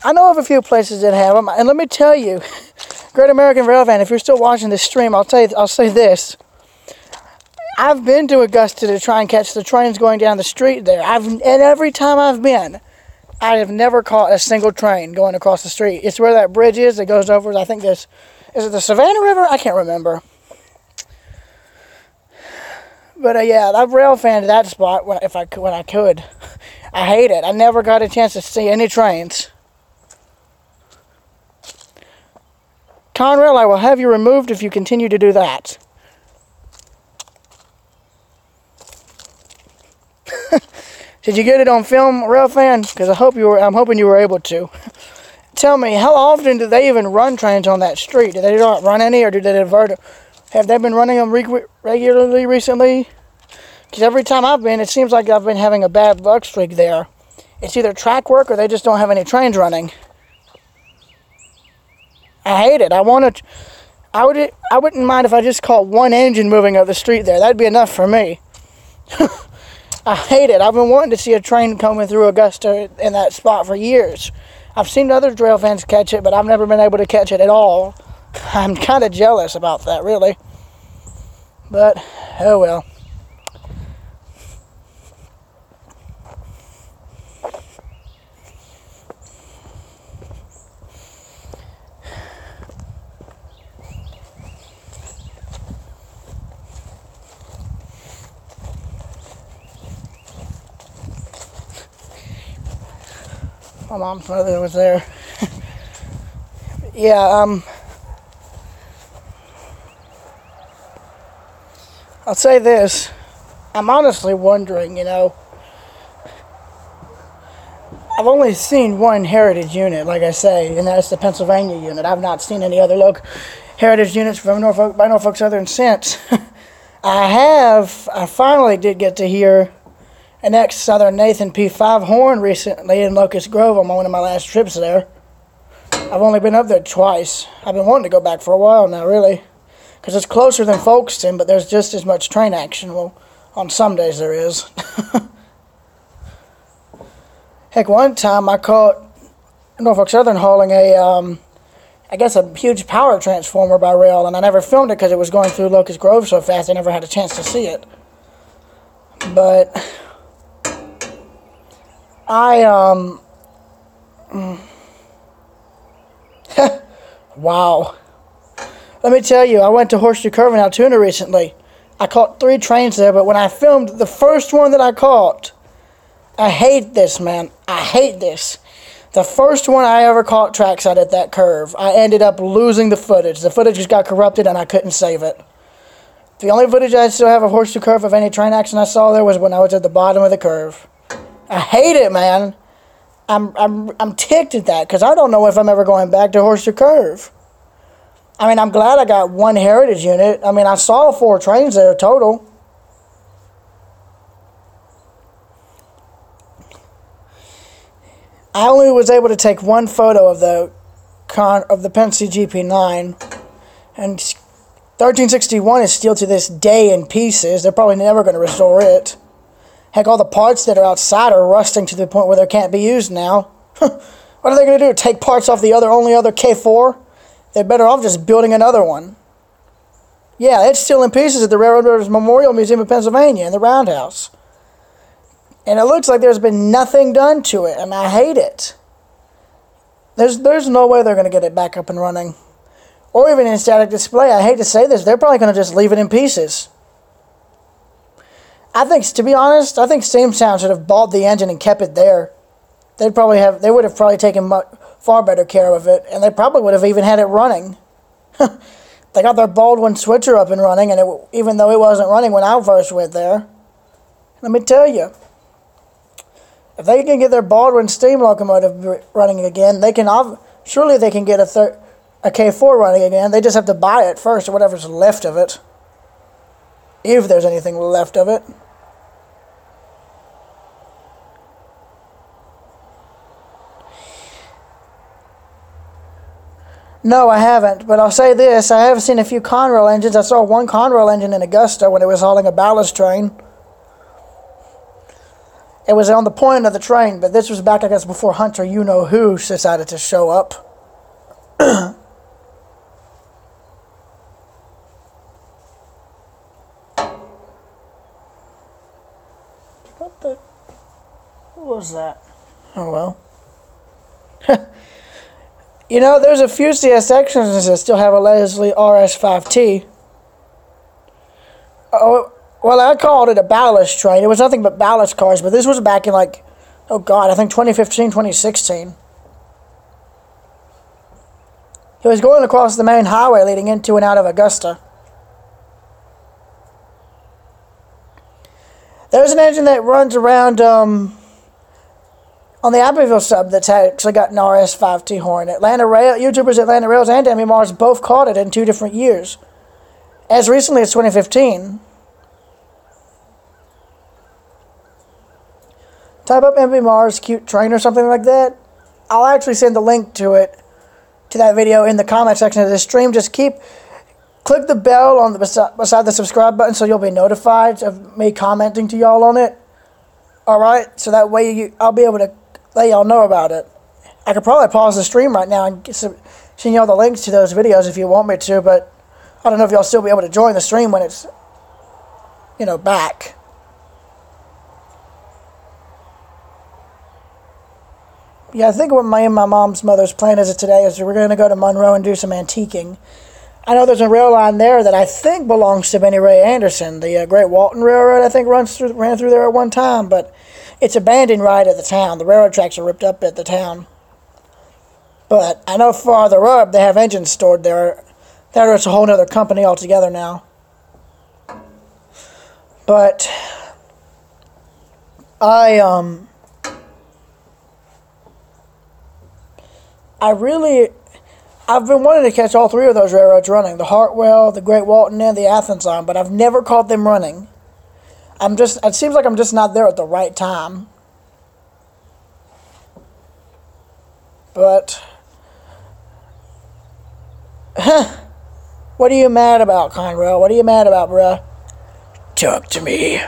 I know of a few places that have them. And let me tell you, Great American Rail Fan, if you're still watching this stream, I'll say this. I've been to Augusta to try and catch the trains going down the street there. And every time I've been, I have never caught a single train going across the street. It's where that bridge is that goes over, I think this, is it the Savannah River? I can't remember. But yeah, I've rail fanned that spot when I could. I hate it. I never got a chance to see any trains. Conrail, I will have you removed if you continue to do that. Did you get it on film, Rail Fan? Because I'm hoping you were able to. Tell me, how often do they even run trains on that street? Do they not run any, or do they divert them? Have they been running them regularly recently? Because every time I've been, it seems like I've been having a bad luck streak there. It's either track work or they just don't have any trains running. I hate it. I wouldn't mind if I just caught one engine moving up the street there. That'd be enough for me. I hate it. I've been wanting to see a train coming through Augusta in that spot for years. I've seen other rail fans catch it, but I've never been able to catch it at all. I'm kind of jealous about that, really. But, oh well. My mom's mother was there. Yeah, I'll say this. I'm honestly wondering, I've only seen one heritage unit, like I say, and that's the Pennsylvania unit. I've not seen any other local heritage units from Norfolk Southern since. I finally did get to hear an ex-Southern Nathan P5 horn recently in Locust Grove on one of my last trips there. I've only been up there twice. I've been wanting to go back for a while now, really. Because it's closer than Folkestone, but there's just as much train action. Well, on some days there is. Heck, one time I caught Norfolk Southern hauling a huge power transformer by rail, and I never filmed it because it was going through Locust Grove so fast I never had a chance to see it. But wow. Let me tell you, I went to Horseshoe Curve in Altoona recently. I caught 3 trains there, but when I filmed the first one that I caught, I hate this, man. I hate this. The first one I ever caught trackside at that curve, I ended up losing the footage. The footage just got corrupted and I couldn't save it. The only footage I still have of Horseshoe Curve of any train action I saw there was when I was at the bottom of the curve. I hate it, man. I'm ticked at that because I don't know if I'm ever going back to Horseshoe Curve. I mean, I'm glad I got one heritage unit. I mean, I saw 4 trains there total. I only was able to take one photo of the Pennsy GP9, and 1361 is still to this day in pieces. They're probably never going to restore it. Heck, all the parts that are outside are rusting to the point where they can't be used now. What are they going to do? Take parts off the only other K4? They're better off just building another one. Yeah, it's still in pieces at the Railroaders Memorial Museum of Pennsylvania in the Roundhouse. And it looks like there's been nothing done to it, and I hate it. There's no way they're going to get it back up and running. Or even in static display. I hate to say this, they're probably going to just leave it in pieces. To be honest, I think Steamtown should have bought the engine and kept it there. They would have probably taken far better care of it, and they probably would have even had it running. They got their Baldwin switcher up and running, and even though it wasn't running when I first went there. Let me tell you, if they can get their Baldwin steam locomotive running again, they can surely they can get a K4 running again. They just have to buy it first, or whatever's left of it, if there's anything left of it. No, I haven't, but I'll say this. I have seen a few Conrail engines. I saw one Conrail engine in Augusta when it was hauling a ballast train. It was on the point of the train, but this was back, I guess, before Hunter You-Know-Who decided to show up. What was that? Oh, well. You know, there's a few CSX engines that still have a Leslie RS5T. Oh, well, I called it a ballast train. It was nothing but ballast cars, but this was back in, like, oh, God, I think 2015, 2016. It was going across the main highway leading into and out of Augusta. There's an engine that runs around, on the Abbeville sub that's actually got an RS5T horn. Atlanta Rail, YouTubers Atlanta Rails and Demi Mars both caught it in 2 different years. As recently as 2015. Type up Demi Mars cute train or something like that. I'll actually send the link to it, to that video in the comment section of this stream. Just click the bell on the beside the subscribe button so you'll be notified of me commenting to y'all on it. Alright, so that way I'll be able to let y'all know about it. I could probably pause the stream right now and send y'all the links to those videos if you want me to, but I don't know if y'all still be able to join the stream when it's, you know, back. Yeah, I think what my mom's mother's plan is today is we're going to go to Monroe and do some antiquing. I know there's a rail line there that I think belongs to Benny Ray Anderson. The Great Walton Railroad, I think, ran through there at one time, but it's abandoned right at the town. The railroad tracks are ripped up at the town. But I know farther up, they have engines stored there. It's a whole other company altogether now. But I've been wanting to catch all 3 of those railroads running. The Hartwell, the Great Walton, and the Athens line, but I've never caught them running. It seems like I'm just not there at the right time. But, what are you mad about, Conrail? What are you mad about, bruh? Talk to me.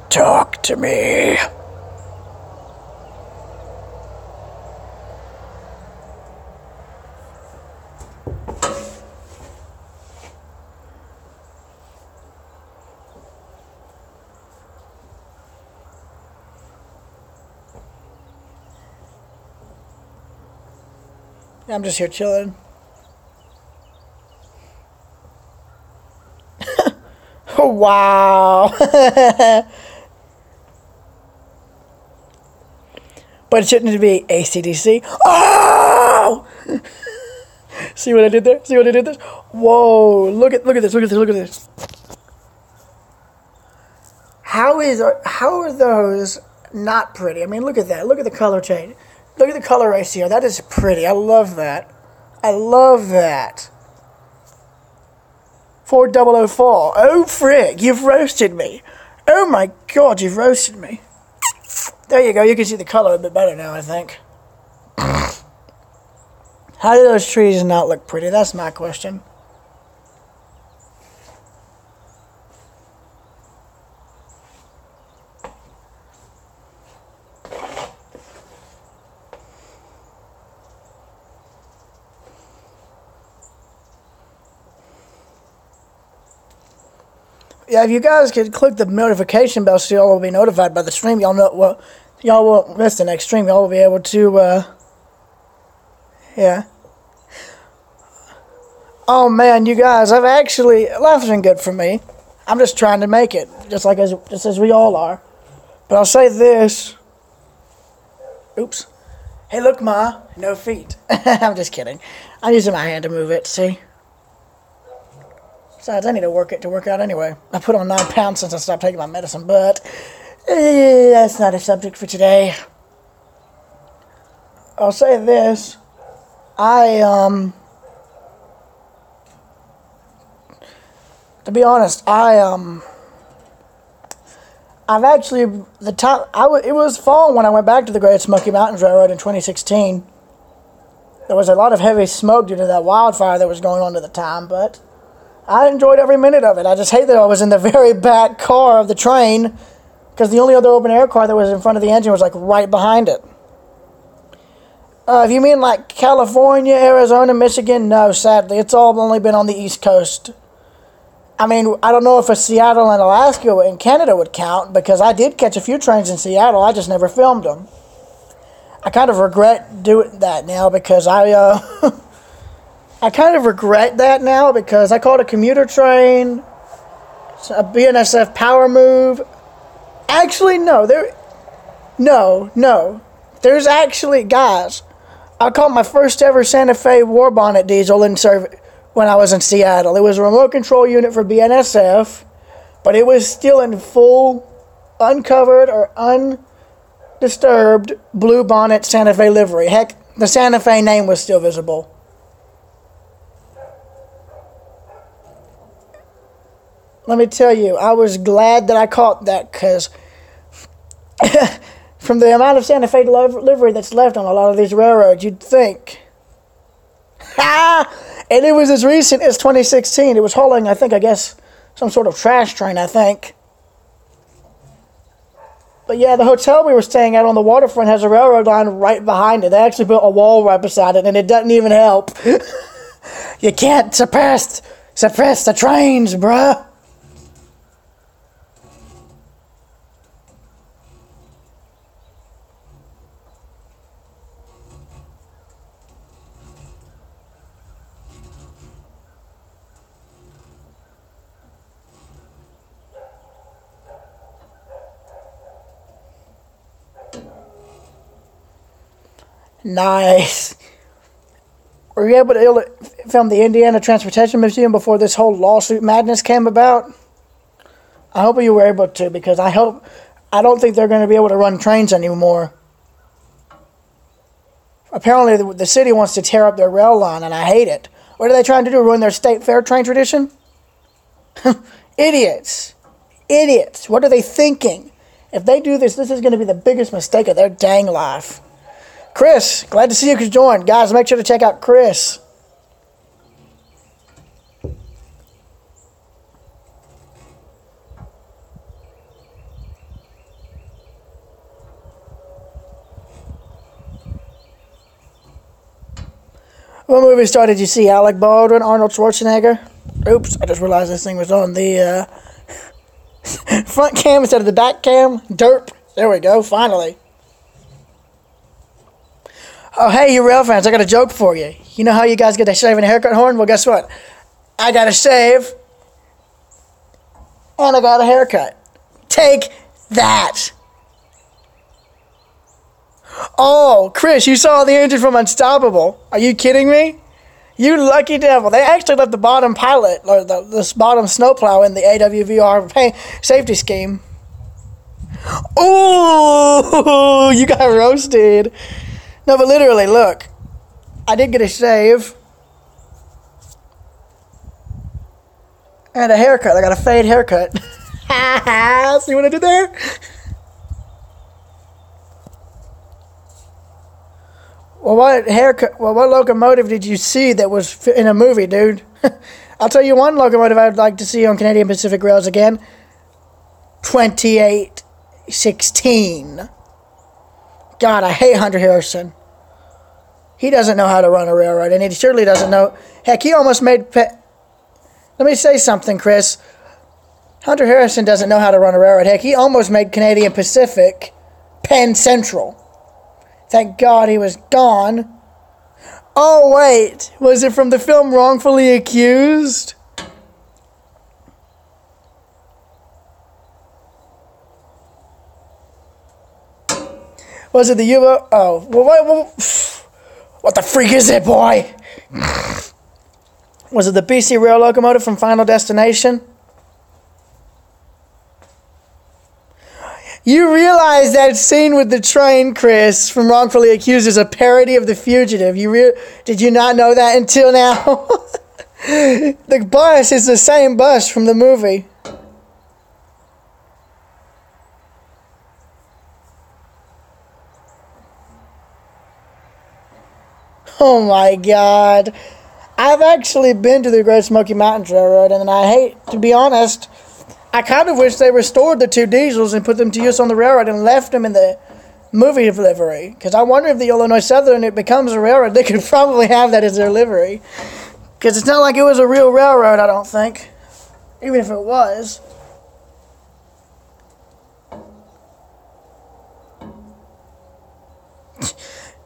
Talk to me. I'm just here chilling. Oh, wow. But it shouldn't be AC/DC. Oh! See what I did there? See what I did there? Whoa, look at this, look at this, look at this. How are those not pretty? I mean, look at that. Look at the color change. Look at the color ratio. That is pretty. I love that. I love that. 4004. Oh, frig. You've roasted me. Oh, my God. You've roasted me. There you go. You can see the color a bit better now, I think. How do those trees not look pretty? That's my question. Yeah, if you guys could click the notification bell so y'all will be notified by the stream, y'all won't miss the next stream. Y'all will be able to, yeah. Oh man, you guys, life's been good for me. I'm just trying to make it, just as we all are. But I'll say this. Oops. Hey, look, Ma, no feet. I'm just kidding. I'm using my hand to move it, see? Besides, I need to work out anyway. I put on 9 pounds since I stopped taking my medicine, but that's not a subject for today. I'll say this. To be honest, I've actually, it was fall when I went back to the Great Smoky Mountains Railroad in 2016. There was a lot of heavy smoke due to that wildfire that was going on at the time, but I enjoyed every minute of it. I just hate that I was in the very back car of the train, because the only other open air car that was in front of the engine was like right behind it. If you mean like California, Arizona, Michigan, no, sadly. It's all only been on the East Coast. I mean, I don't know if a Seattle and Alaska in Canada would count, because I did catch a few trains in Seattle. I just never filmed them. I kind of regret doing that now because I kind of regret that now because I caught a commuter train, a BNSF power move. Actually, no. There's actually, guys, I caught my first ever Santa Fe war bonnet diesel in service when I was in Seattle. It was a remote control unit for BNSF, but it was still in full, uncovered or undisturbed blue bonnet Santa Fe livery. Heck, the Santa Fe name was still visible. Let me tell you, I was glad that I caught that, because from the amount of Santa Fe livery that's left on a lot of these railroads, you'd think. And it was as recent as 2016. It was hauling, I guess, some sort of trash train, I think. But yeah, the hotel we were staying at on the waterfront has a railroad line right behind it. They actually built a wall right beside it, and it doesn't even help. You can't suppress the trains, bruh. Nice. Were you able to film the Indiana Transportation Museum before this whole lawsuit madness came about? I hope you were able to, because I don't think they're going to be able to run trains anymore. Apparently the city wants to tear up their rail line, and I hate it. What are they trying to do, ruin their state fair train tradition? Idiots. What are they thinking? If they do this, this is going to be the biggest mistake of their dang life. Chris, glad to see you could join. Guys, make sure to check out Chris. What movie star did you see? Alec Baldwin, Arnold Schwarzenegger? Oops, I just realized this thing was on the front cam instead of the back cam. Derp. There we go, finally. Oh, hey, you rail fans, I got a joke for you. You know how you guys get a shave and a haircut horn? Well, guess what? I got a shave, and I got a haircut. Take that. Oh, Chris, you saw the engine from Unstoppable. Are you kidding me? You lucky devil. They actually left the bottom pilot, or this bottom snowplow in the AWVR safety scheme. Ooh, you got roasted. No, but literally, look. I did get a shave. And a haircut. I got a fade haircut. See what I did there? Well, what locomotive did you see that was in a movie, dude? I'll tell you one locomotive I'd like to see on Canadian Pacific Rails again. 2816. God, I hate Hunter Harrison. He doesn't know how to run a railroad, and he surely doesn't know. Heck, he almost made... Let me say something, Chris. Hunter Harrison doesn't know how to run a railroad. Heck, he almost made Canadian Pacific Penn Central. Thank God he was gone. Oh, wait. Was it from the film Wrongfully Accused? Was it the U-boat? Oh, well, what the freak is it, boy? Was it the BC Rail locomotive from Final Destination? You realize that scene with the train, Chris, from Wrongfully Accused is a parody of The Fugitive. Did you not know that until now? The bus is the same bus from the movie. Oh my God. I've actually been to the Great Smoky Mountains Railroad, and I hate, to be honest, I kind of wish they restored the two diesels and put them to use on the railroad and left them in the movie livery. Because I wonder if the Illinois Southern, it becomes a railroad, they could probably have that as their livery. Because it's not like it was a real railroad, I don't think. Even if it was.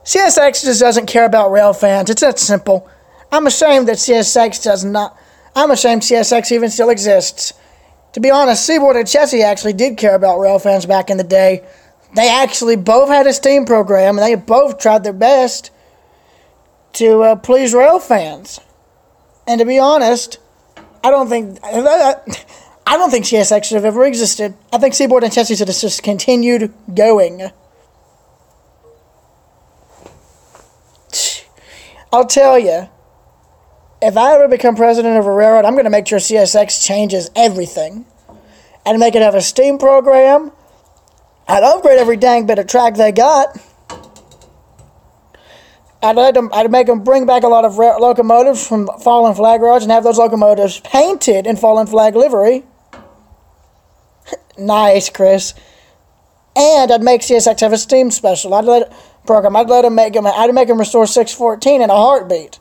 CSX just doesn't care about rail fans. It's that simple. I'm ashamed that CSX does not. I'm ashamed CSX even still exists. To be honest, Seaboard and Chessie actually did care about rail fans back in the day. They actually both had a steam program, and they both tried their best to please rail fans. And to be honest, I don't think CSX should have ever existed. I think Seaboard and Chessie should have just continued going. I'll tell you, if I ever become president of a railroad, I'm going to make sure CSX changes everything. I'd make it have a steam program. I'd upgrade every dang bit of track they got. I'd make them bring back a lot of locomotives from Fallen Flag Roads and have those locomotives painted in Fallen Flag livery. Nice, Chris. And I'd make CSX have a steam special. I'd make them restore 614 in a heartbeat.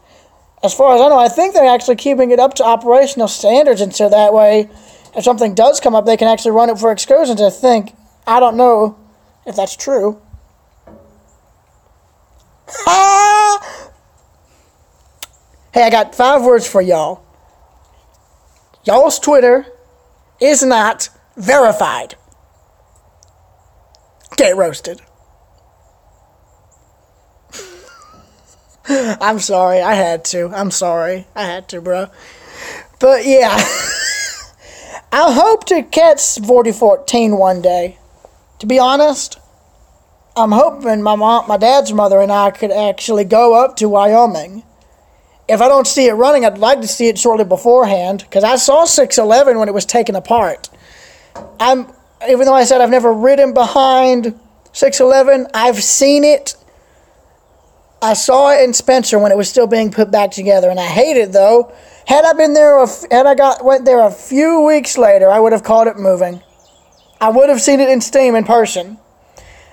As far as I know, I think they're actually keeping it up to operational standards, and so that way, if something does come up, they can actually run it for excursions. I don't know if that's true. Hey, I got 5 words for y'all. Y'all's Twitter is not verified. Get roasted. I'm sorry, I had to. I'm sorry, I had to, bro. But yeah, I hope to catch 4014 one day. To be honest, I'm hoping my dad's mother and I could actually go up to Wyoming. If I don't see it running, I'd like to see it shortly beforehand, because I saw 611 when it was taken apart. Even though I said I've never ridden behind 611, I've seen it. I saw it in Spencer when it was still being put back together, and I hate it though. Had I went there a few weeks later, I would have caught it moving. I would have seen it in steam in person.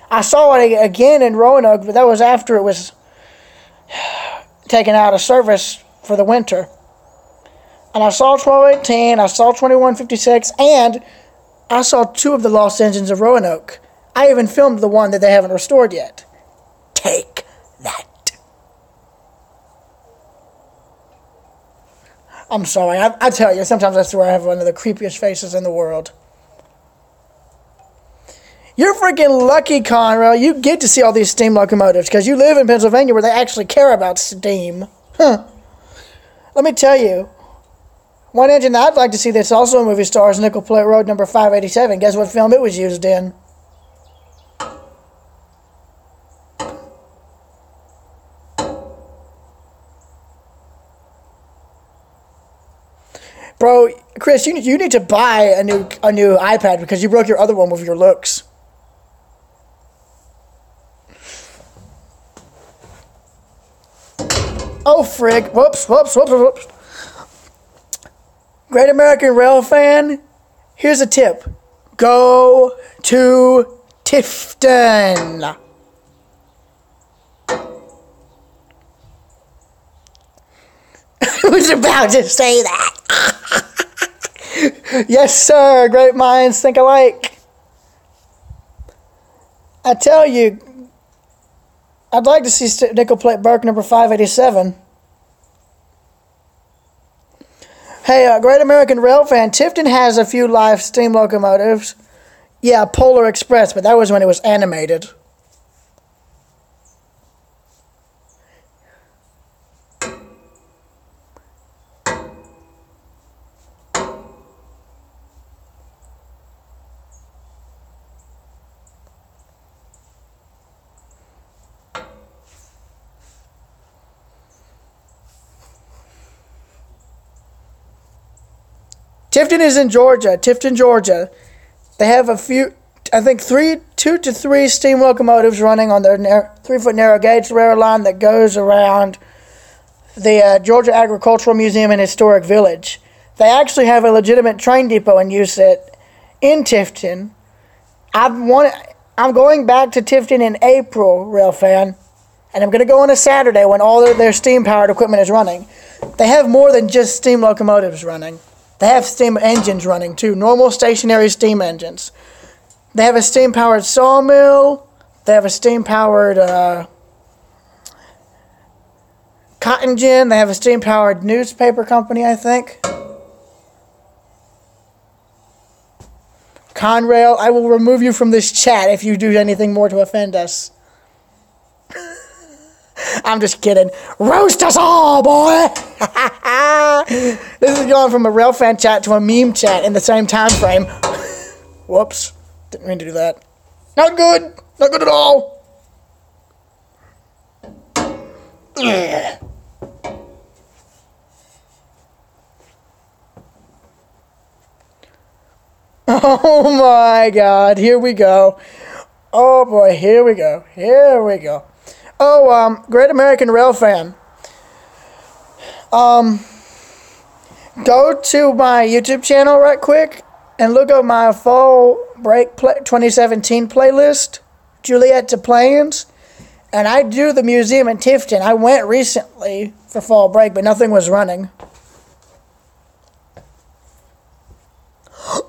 I saw it again in Roanoke, but that was after it was taken out of service for the winter. And I saw 1218, I saw 2156, and I saw 2 of the lost engines of Roanoke. I even filmed the one that they haven't restored yet. Take that. I'm sorry, I tell you, sometimes I swear I have one of the creepiest faces in the world. You're freaking lucky, Conrail. You get to see all these steam locomotives because you live in Pennsylvania where they actually care about steam. Huh. Let me tell you, one engine that I'd like to see that's also a movie star is Nickel Plate Road number 587. Guess what film it was used in? Bro, Chris, you need to buy a new iPad because you broke your other one with your looks. Oh, frig. Whoops. Great American Rail fan, here's a tip. Go to Tifton. I was about to say that. Yes, sir. Great minds think alike. I tell you, I'd like to see Nickel Plate Burke number 587. Hey, Great American Rail fan, Tifton has a few live steam locomotives. Yeah, Polar Express, but that was when it was animated. Tifton is in Georgia. Tifton, Georgia. They have a few, I think 2 to 3 steam locomotives running on their 3-foot narrow gauge rail line that goes around the Georgia Agricultural Museum and Historic Village. They actually have a legitimate train depot in use in Tifton. I'm going back to Tifton in April, Railfan, and I'm going to go on a Saturday when all their steam-powered equipment is running. They have more than just steam locomotives running. They have steam engines running too, normal stationary steam engines. They have a steam-powered sawmill. They have a steam-powered cotton gin. They have a steam-powered newspaper company, I think. Conrail, I will remove you from this chat if you do anything more to offend us. I'm just kidding. Roast us all, boy! This is going from a Railfan chat to a meme chat in the same time frame. Whoops. Didn't mean to do that. Not good. Not good at all. Ugh. Oh my God, here we go. Oh boy, here we go. Here we go. Oh, Great American Railfan. Go to my YouTube channel right quick and look up my Fall Break 2017 playlist, Juliet to Plains. And I do the museum in Tifton. I went recently for Fall Break, but nothing was running.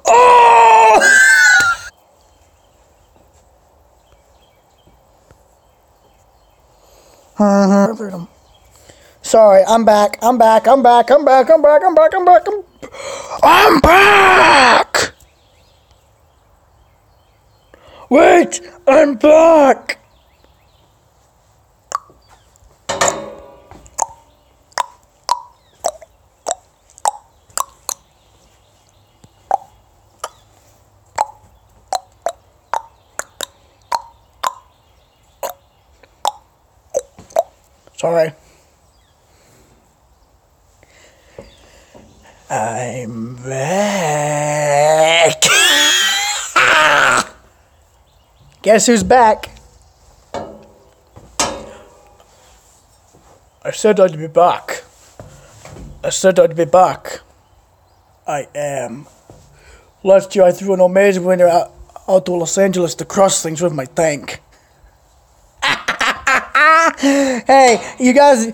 Oh! Sorry, I'm back. I'm back. Wait, I'm back. Sorry. I'm back. Guess who's back? I said I'd be back. I said I'd be back. I am. Last year I threw an amazing winter out to Los Angeles to crush things with my tank. Hey, you guys,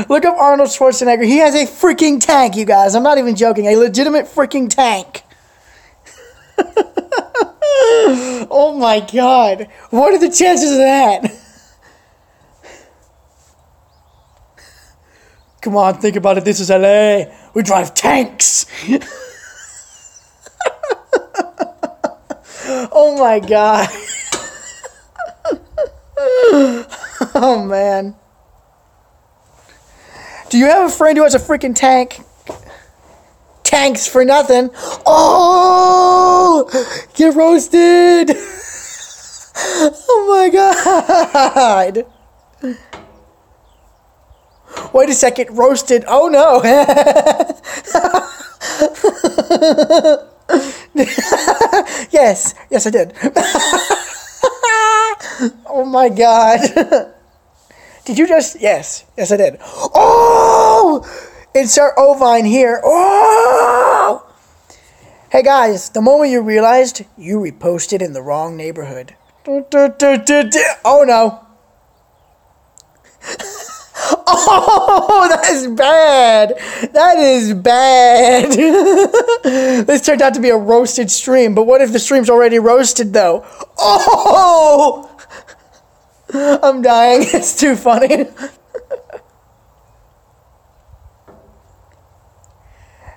look up Arnold Schwarzenegger. He has a freaking tank, you guys. I'm not even joking. A legitimate freaking tank. Oh my God. What are the chances of that? Come on, think about it. This is LA. We drive tanks. Oh my God. Oh man. Do you have a friend who has a freaking tank? Tanks for nothing. Oh! Get roasted! Oh my God! Wait a second, roasted. Oh no! Yes, I did. Oh my God. Did you just... Yes, I did. Oh! Insert Ovine here. Oh! Hey guys, the moment you realized you reposted in the wrong neighborhood. Oh no. Oh, that is bad. That is bad. This turned out to be a roasted stream, but what if the stream's already roasted though? Oh! I'm dying. It's too funny.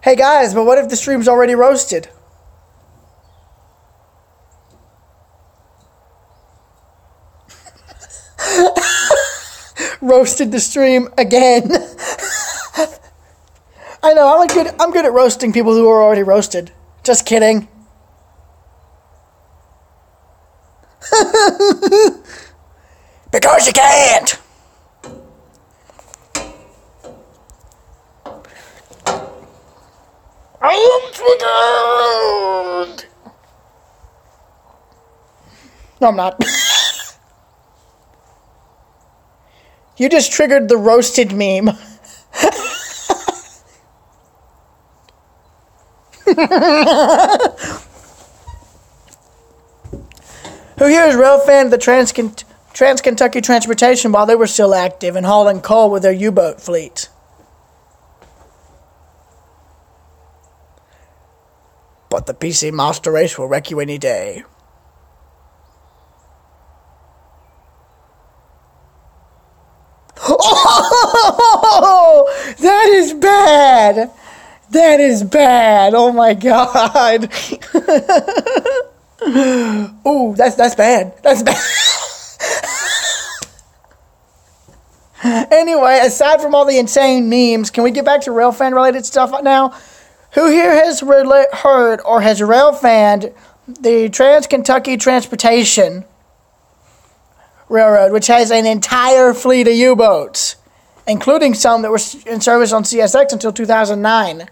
Hey guys, but what if the stream's already roasted? Roasted the stream again. I know, I'm good at roasting people who are already roasted. Just kidding. Because you can't. No, I'm not. You just triggered the roasted meme. Who here is railfan the Trans-Kentucky Transportation while they were still active and hauling coal with their U-boat fleet? But the PC Master Race will wreck you any day. Oh, that is bad. That is bad. Oh my god. Ooh, that's bad. That's bad. Anyway, aside from all the insane memes, can we get back to railfan related stuff now? Who here has heard or has railfanned the Trans-Kentucky Transportation Railroad, which has an entire fleet of U-boats, including some that were in service on CSX until 2009.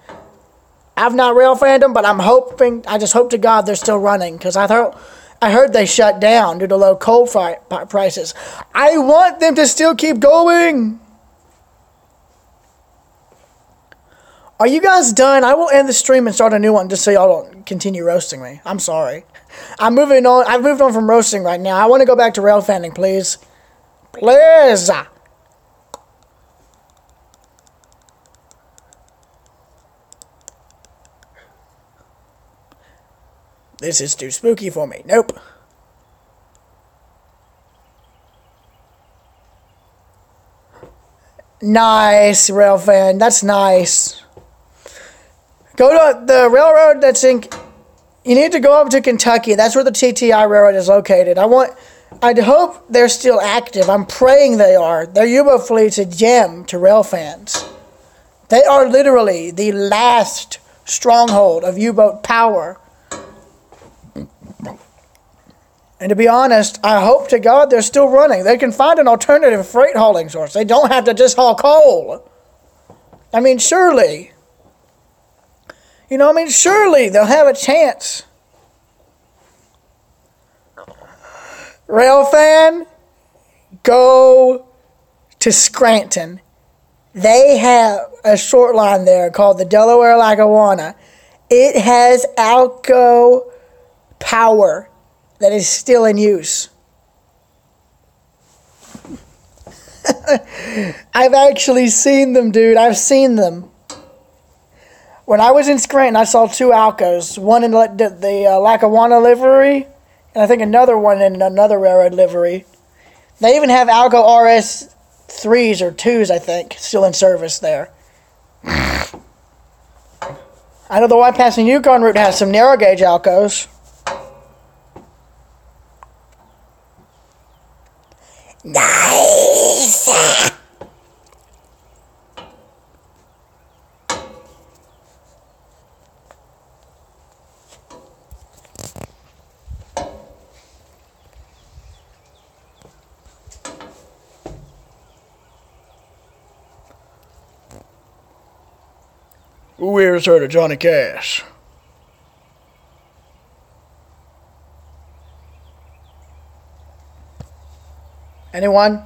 I've not railfanned them, but I just hope to God they're still running, because I heard they shut down due to low coal prices. I want them to still keep going. Are you guys done? I will end the stream and start a new one just so y'all don't continue roasting me. I'm sorry. I'm moving on. I've moved on from roasting right now. I want to go back to railfanning, please. Please. This is too spooky for me. Nope. Nice, railfan. That's nice. Go to the railroad that's in... You need to go up to Kentucky. That's where the TTI Railroad is located. I'd hope they're still active. I'm praying they are. Their U-boat fleet's a gem to rail fans. They are literally the last stronghold of U-boat power. And to be honest, I hope to God they're still running. They can find an alternative freight hauling source. They don't have to just haul coal. I mean, surely... surely they'll have a chance. Railfan, go to Scranton. They have a short line there called the Delaware-Lackawanna. It has Alco power that is still in use. I've actually seen them, dude. I've seen them. When I was in Scranton, I saw two Alcos. One in the Lackawanna livery, and I think another one in another railroad livery. They even have Alco RS 3s or 2s, I think, still in service there. I know the one passing Yukon route has some narrow gauge Alcos. Nice! Who here's heard of Johnny Cash? Anyone?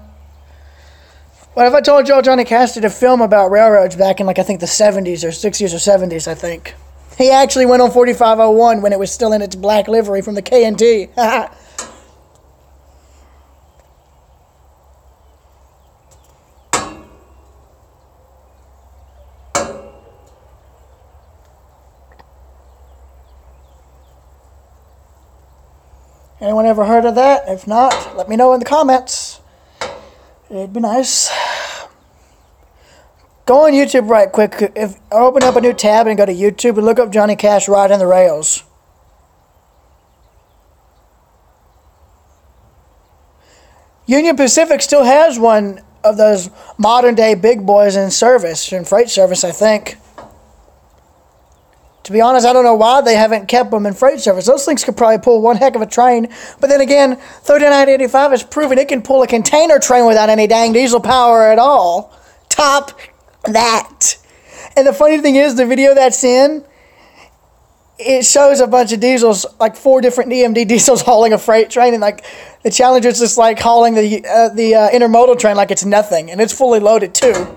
What if I told y'all Johnny Cash did a film about railroads back in, I think the 70s or 60s or 70s, I think. He actually went on 4501 when it was still in its black livery from the K&T. Anyone ever heard of that? If not, let me know in the comments. It'd be nice. Go on YouTube right quick. Open up a new tab and go to YouTube and look up Johnny Cash riding the rails. Union Pacific still has one of those modern day big boys in service, in freight service, I think. To be honest, I don't know why they haven't kept them in freight service. Those things could probably pull one heck of a train. But then again, 3985 has proven it can pull a container train without any dang diesel power at all. Top that. And the funny thing is, the video that's in, it shows a bunch of diesels, like 4 different EMD diesels hauling a freight train, and like the Challenger's just like hauling the intermodal train like it's nothing, and it's fully loaded too.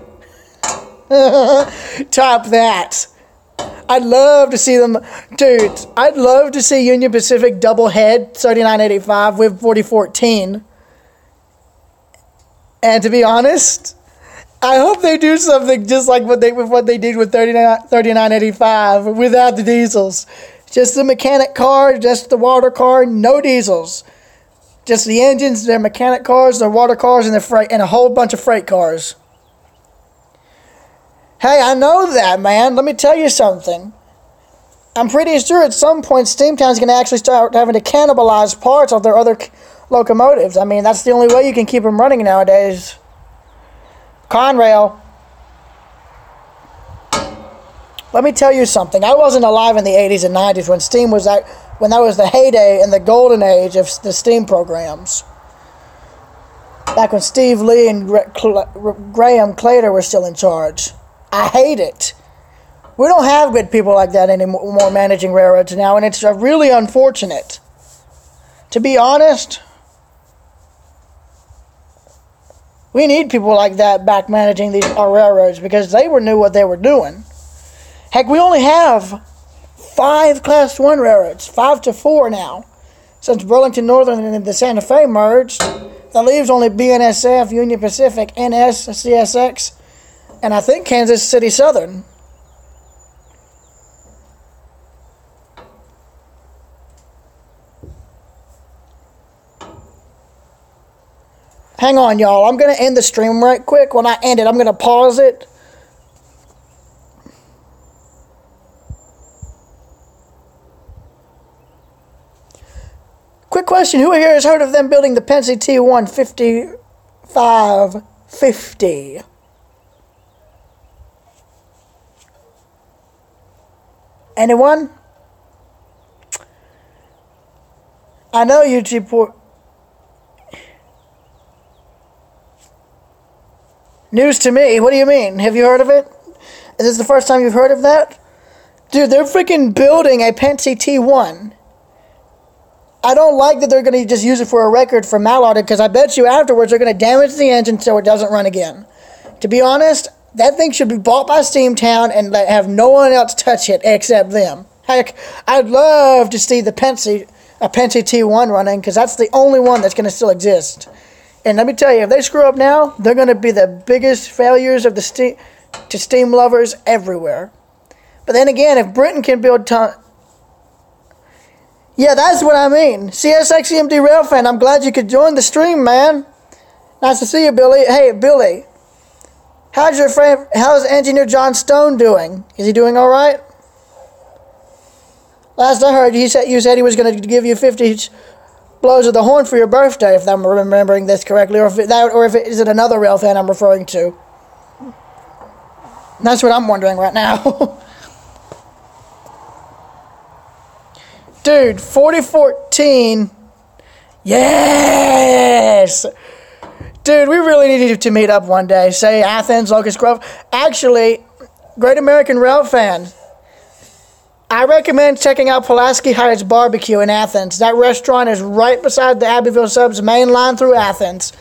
Top that. I'd love to see them, dude. I'd love to see Union Pacific double head 3985 with 4014. And to be honest, I hope they do something just like what they did with 3985 without the diesels. Just the mechanic car, just the water car, no diesels. Just the engines, their mechanic cars, their water cars, and their freight, and a whole bunch of freight cars. Hey, I know that, man. Let me tell you something. I'm pretty sure at some point Steamtown's going to actually start having to cannibalize parts of their other locomotives. I mean, that's the only way you can keep them running nowadays. Conrail. Let me tell you something. I wasn't alive in the 80s and 90s when Steam was when that was the heyday and the golden age of the Steam programs. Back when Steve Lee and Graham Claytor were still in charge. I hate it. We don't have good people like that anymore managing railroads now, and it's really unfortunate. To be honest, we need people like that back managing our railroads because they knew what they were doing. Heck, we only have 5 Class 1 railroads, 5 to 4 now. Since Burlington Northern and the Santa Fe merged, that leaves only BNSF, Union Pacific, NS, CSX, and I think Kansas City Southern. Hang on, y'all. I'm going to end the stream right quick. When I end it, I'm going to pause it. Quick question. Who here has heard of them building the Pennsy T1 5550? Anyone? I know YouTube port. News to me. What do you mean? Have you heard of it? Is this the first time you've heard of that? Dude, they're freaking building a Pennsy T1. I don't like that they're going to just use it for a record for Mallard, because I bet you afterwards they're going to damage the engine so it doesn't run again. To be honest, that thing should be bought by Steamtown and have no one else touch it except them. Heck, I'd love to see a Pennsy T1 running, because that's the only one that's going to still exist. And let me tell you, if they screw up now, they're going to be the biggest failures of to steam lovers everywhere. But then again, if Britain can build yeah, that's what I mean. CSX EMD Railfan, I'm glad you could join the stream, man. Nice to see you, Billy. Hey, Billy. How's Engineer John Stone doing? Is he doing all right? Last I heard, you said he was going to give you 50 blows of the horn for your birthday, if I'm remembering this correctly, or if is it another Railfan I'm referring to? That's what I'm wondering right now. Dude, 4014. Yes! Dude, we really need to meet up one day. Say Athens, Locust Grove. Actually, Great American Railfan, I recommend checking out Pulaski Heights Barbecue in Athens. That restaurant is right beside the Abbeville Subs main line through Athens.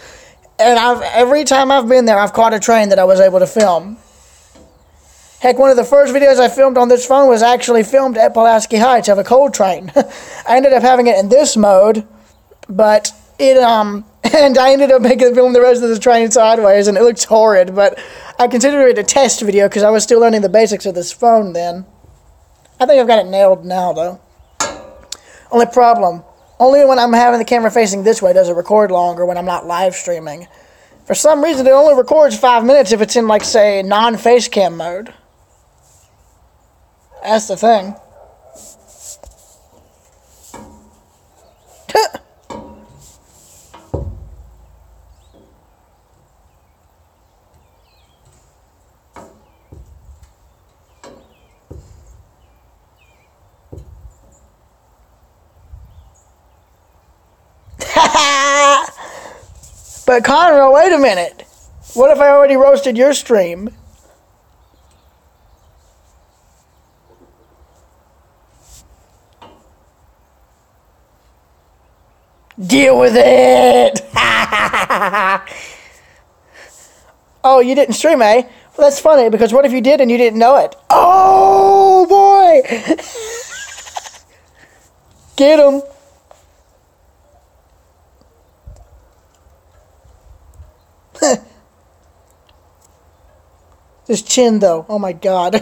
And every time I've been there, I've caught a train that I was able to film. Heck, one of the first videos I filmed on this phone was actually filmed at Pulaski Heights of a coal train. I ended up having it in this mode, but and I ended up filming the rest of the train sideways, and it looks horrid, but I considered it a test video because I was still learning the basics of this phone then. I think I've got it nailed now, though. Only problem, only when I'm having the camera facing this way does it record longer when I'm not live streaming. For some reason, it only records 5 minutes if it's in, like, say, non-face cam mode. That's the thing. But Conroe, wait a minute. What if I already roasted your stream? Deal with it! Oh, you didn't stream, eh? Well, that's funny, because what if you did and you didn't know it? Oh, boy! Get him! His chin, though. Oh, my God.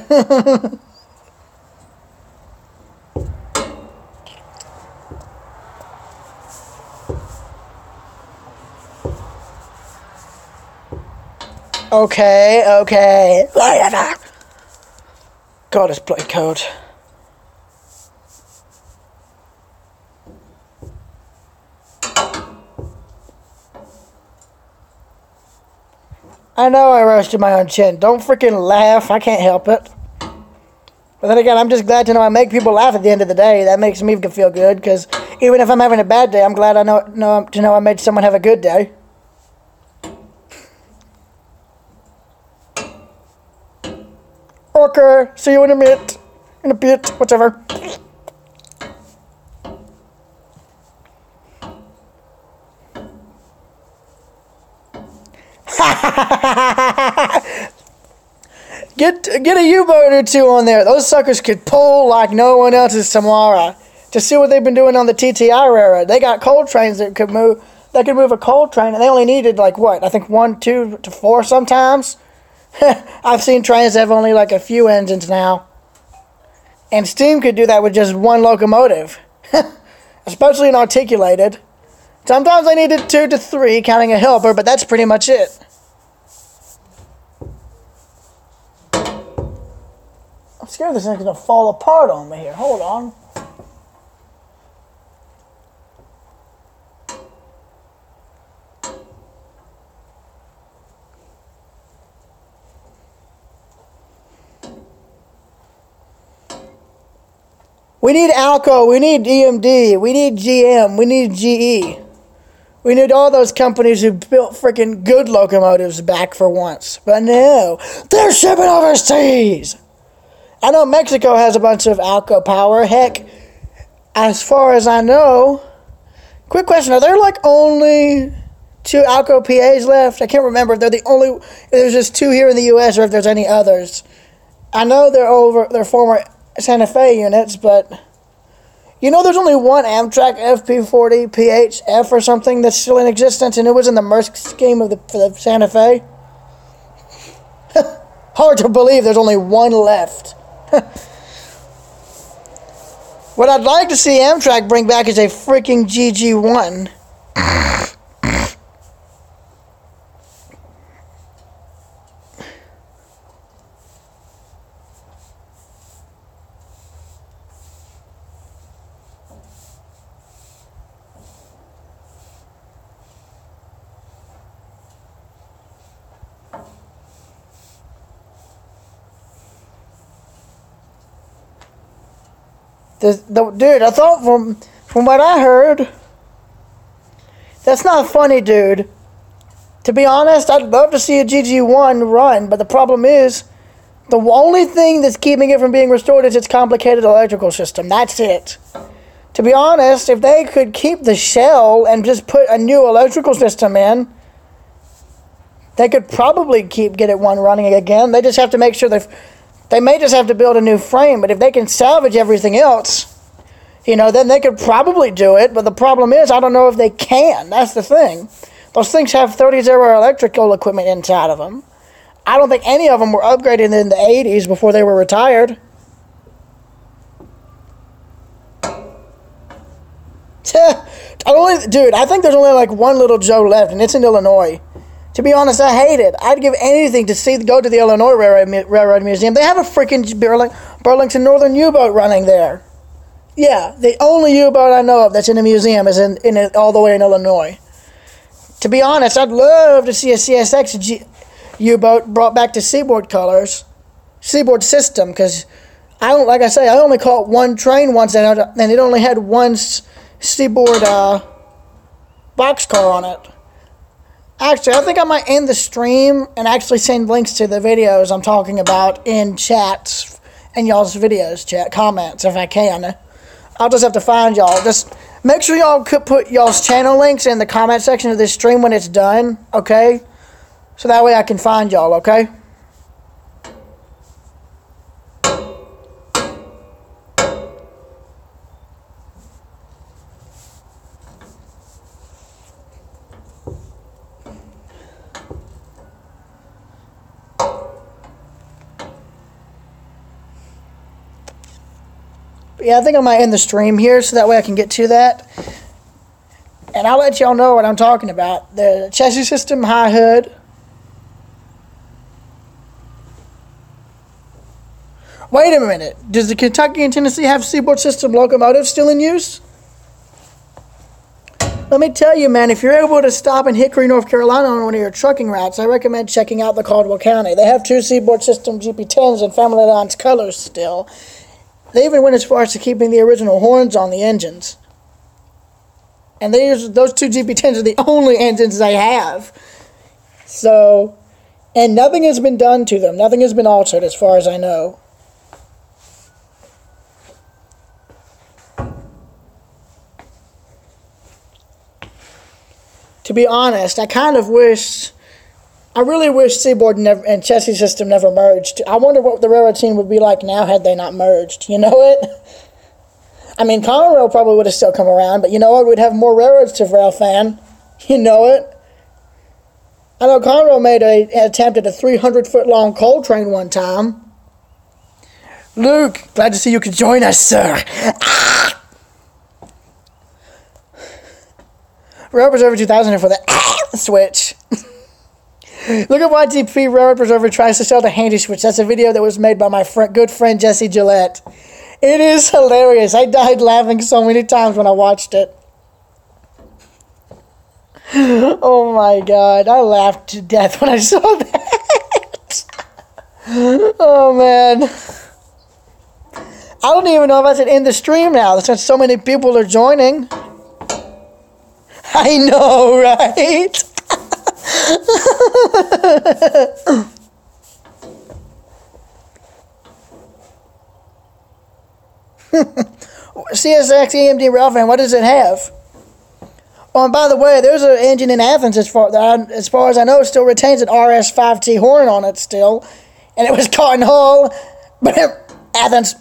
Okay. God, it's bloody cold. I know I roasted my own chin. Don't freaking laugh. I can't help it. But then again, I'm just glad to know I make people laugh at the end of the day. That makes me feel good, because even if I'm having a bad day, I'm glad I know I made someone have a good day. Okay, see you in a bit. Whatever. Get a U-boat or two on there. Those suckers could pull like no one else's tomorrow. To see what they've been doing on the TTI railroad. They got coal trains that could move. They could move a coal train, and they only needed like what? I think 1, 2 to 4 sometimes. I've seen trains that have only like a few engines now. And steam could do that with just one locomotive. Especially an articulated. Sometimes they needed 2 to 3, counting a helper, but that's pretty much it. I'm scared this thing's going to fall apart on me here. Hold on. We need Alco, we need EMD, we need GM, we need GE. We need all those companies who built freaking good locomotives back for once. But no, they're shipping overseas. I know Mexico has a bunch of Alco power. Heck, as far as I know, quick question, are there like only 2 Alco PAs left? I can't remember if they're the only, if there's just 2 here in the US or if there's any others. I know they're former Santa Fe units, but you know there's only one Amtrak FP40 PHF or something that's still in existence, and it was in the Maersk scheme for the Santa Fe. Hard to believe there's only one left. What I'd like to see Amtrak bring back is a freaking GG1. Dude, I thought from what I heard, that's not funny, dude. To be honest, I'd love to see a GG1 run, but the problem is, the only thing that's keeping it from being restored is its complicated electrical system. That's it. To be honest, if they could keep the shell and just put a new electrical system in, they could probably get it running again. They just have to make sure they may just have to build a new frame, but if they can salvage everything else, then they could probably do it. But the problem is, I don't know if they can. That's the thing. Those things have 30-0 electrical equipment inside of them. I don't think any of them were upgraded in the 80s before they were retired. Dude, I think there's only like one little Joe left, and it's in Illinois. To be honest, I hate it. I'd give anything to go to the Illinois Railroad Museum. They have a freaking Burlington Northern U-boat running there. Yeah, the only U-boat I know of that's in a museum is all the way in Illinois. To be honest, I'd love to see a CSX U-boat brought back to Seaboard colors, Seaboard system, because I only caught one train once, and it only had one Seaboard boxcar on it. Actually, I think I might end the stream and actually send links to the videos I'm talking about in chats and y'all's videos, comments, if I can. I'll just have to find y'all. Make sure y'all could put y'all's channel links in the comment section of this stream when it's done, okay? So that way I can find y'all, okay? Yeah, I think I might end the stream here so that way I can get to that. And I'll let y'all know what I'm talking about. The chassis system, high hood. Wait a minute. Does the Kentucky and Tennessee have Seaboard system locomotives still in use? Let me tell you, man, if you're able to stop in Hickory, North Carolina on one of your trucking routes, I recommend checking out the Caldwell County. They have 2 Seaboard system GP10s and Family Lines colors still. They even went as far as to keeping the original horns on the engines. And those 2 GP10s are the only engines they have. So, and nothing has been done to them. Nothing has been altered as far as I know. To be honest, I really wish Seaboard and chassis system never merged. I wonder what the railroad scene would be like now had they not merged. You know it? I mean, Conrail probably would have still come around, but you know what? We'd have more railroads to rail fan. You know it? I know Conrail made an attempt at a 300-foot-long coal train one time. Luke, glad to see you could join us, sir. Ah! Railroad Preserver 2000 for the switch. Look at YTP Railroad Preserver tries to sell the handy switch. That's a video that was made by my good friend Jesse Gillette. It is hilarious. I died laughing so many times when I watched it. Oh my god. I laughed to death when I saw that. Oh man. I don't even know if I should end the stream now since so many people are joining. I know, right? CSX EMD Railfan, what does it have? Oh, and by the way, there's an engine in Athens as far as I know, it still retains an RS5T horn on it still. And it was caught in Hull. Athens.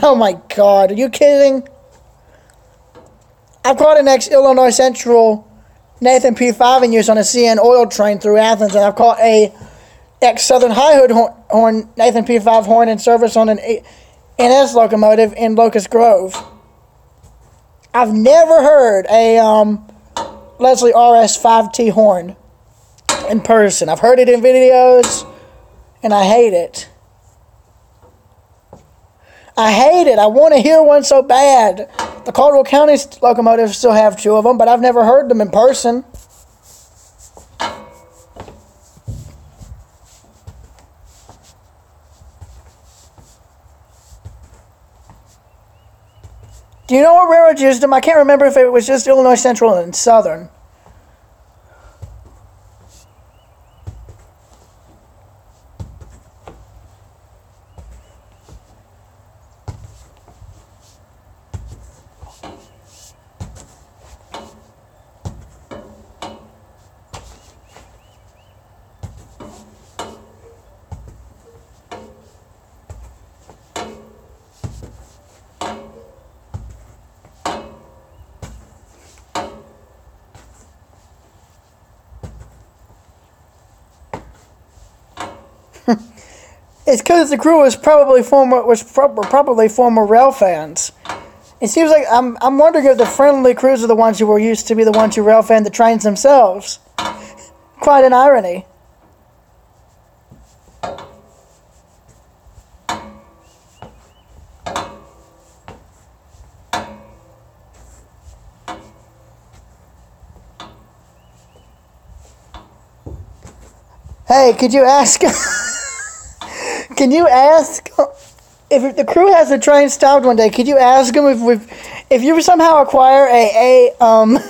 Oh my god, are you kidding? I've caught an ex-Illinois Central Nathan P5 in use on a CN oil train through Athens, and I've caught a ex-Southern High Hood horn Nathan P5 horn in service on an NS locomotive in Locust Grove. I've never heard a Leslie RS5T horn in person. I've heard it in videos, and I hate it. I hate it. I want to hear one so bad. The Caldwell County locomotives still have 2 of them, but I've never heard them in person. Do you know what railroad used them? I can't remember if it was just Illinois Central and Southern. It's because the crew was probably former rail fans. It seems like I'm wondering if the friendly crews are the ones who were used to be the ones who rail fan the trains themselves. Quite an irony. Hey, could you ask? Can you ask if the crew has the train stopped one day? Could you ask them if you somehow acquire an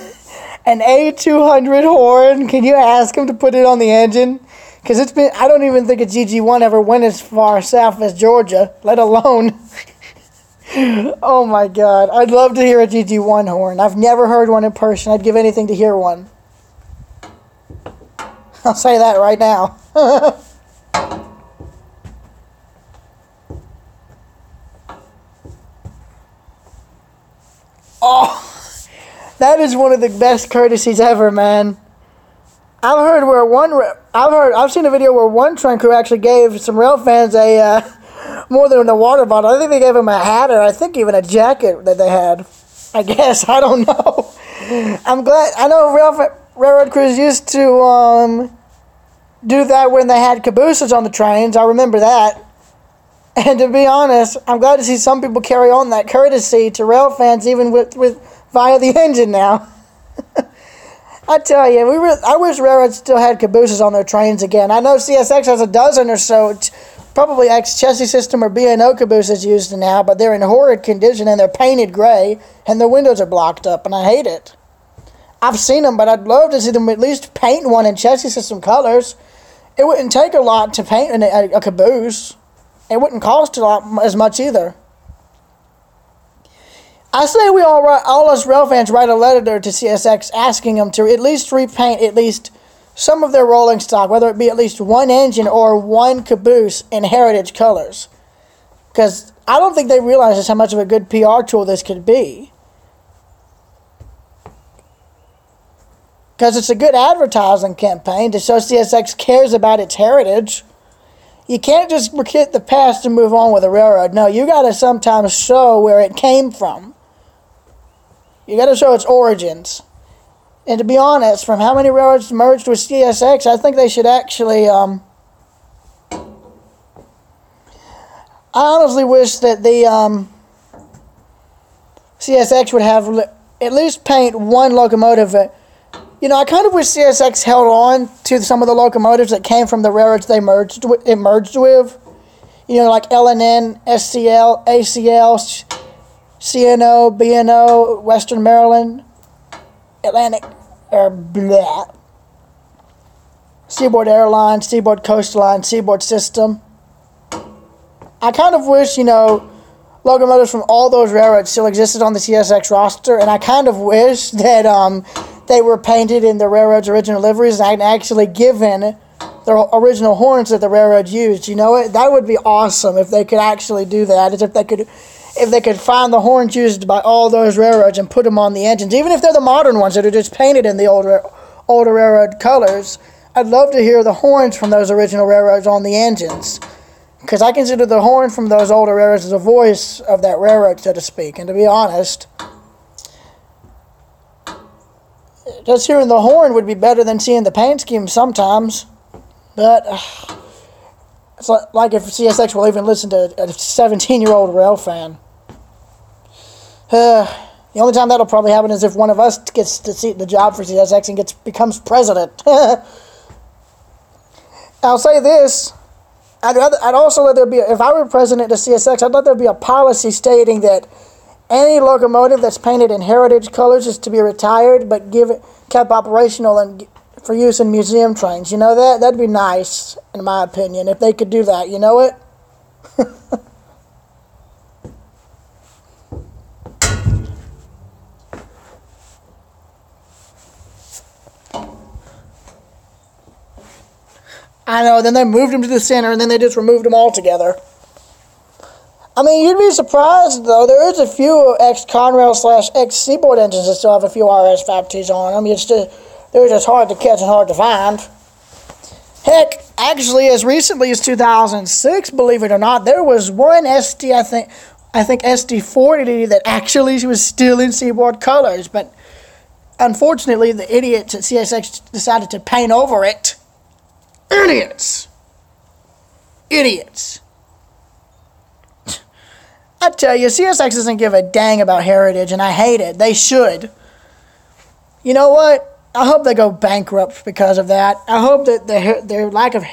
A200 horn? Can you ask them to put it on the engine? Because I don't even think a GG1 ever went as far south as Georgia, let alone Oh my god. I'd love to hear a GG1 horn. I've never heard one in person. I'd give anything to hear one. I'll say that right now. Oh, that is one of the best courtesies ever, man. I've seen a video where one train crew actually gave some rail fans a more than a water bottle. I think they gave them a hat, or I think even a jacket that they had. I guess, I don't know. I'm glad. I know railroad crews used to do that when they had cabooses on the trains. I remember that. And to be honest, I'm glad to see some people carry on that courtesy to rail fans, even with via the engine now. I tell you, I wish railroads still had cabooses on their trains again. I know CSX has a dozen or so, probably ex-chassis system or B&O cabooses used now, but they're in horrid condition and they're painted gray and the windows are blocked up, and I hate it. I've seen them, but I'd love to see them at least paint one in chassis system colors. It wouldn't take a lot to paint a caboose. It wouldn't cost a lot as much either. I say we all us rail fans write a letter to CSX asking them to at least repaint at least some of their rolling stock, whether it be at least one engine or one caboose in heritage colors. Because I don't think they realize just how much of a good PR tool this could be. Because it's a good advertising campaign to show CSX cares about its heritage. You can't just forget the past and move on with a railroad. No, you got to sometimes show where it came from. You got to show its origins. And to be honest, from how many railroads merged with CSX, I think they should actually, I honestly wish that the CSX would have at least paint one locomotive. You know, I kind of wish CSX held on to some of the locomotives that came from the railroads they merged with. You know, like LNN, SCL, ACL, CNO, BNO, Western Maryland, Atlantic, Seaboard Airlines, Seaboard Coastal Line, Seaboard System. I kind of wish, you know, locomotives from all those railroads still existed on the CSX roster, and I kind of wish that they were painted in the railroad's original liveries and actually given their original horns that the railroad used. You know, that would be awesome if they could actually do that. As if they could find the horns used by all those railroads and put them on the engines, even if they're the modern ones that are just painted in the older railroad colors. I'd love to hear the horns from those original railroads on the engines, because I consider the horn from those older railroads as a voice of that railroad, so to speak. And to be honest, just hearing the horn would be better than seeing the paint scheme sometimes. But it's like if CSX will even listen to a 17-year-old rail fan. The only time that'll probably happen is if one of us gets to see the job for CSX and becomes president. I'll say this. I'd also let there be, if I were president of CSX, I'd let there be a policy stating that any locomotive that's painted in heritage colors is to be retired, but kept operational and for use in museum trains. You know that? That'd be nice, in my opinion, if they could do that. You know it? I know, then they moved them to the center, and then they just removed them altogether. I mean, you'd be surprised, though. There is a few ex-Conrail / ex-Seaboard engines that still have a few RS-5Ts on them. They're just hard to catch and hard to find. Heck, actually, as recently as 2006, believe it or not, there was one SD, I think SD40 that actually was still in Seaboard colors, but unfortunately, the idiots at CSX decided to paint over it. Idiots! I tell you, CSX doesn't give a dang about heritage, and I hate it. They should. You know what? I hope they go bankrupt because of that. I hope that their lack of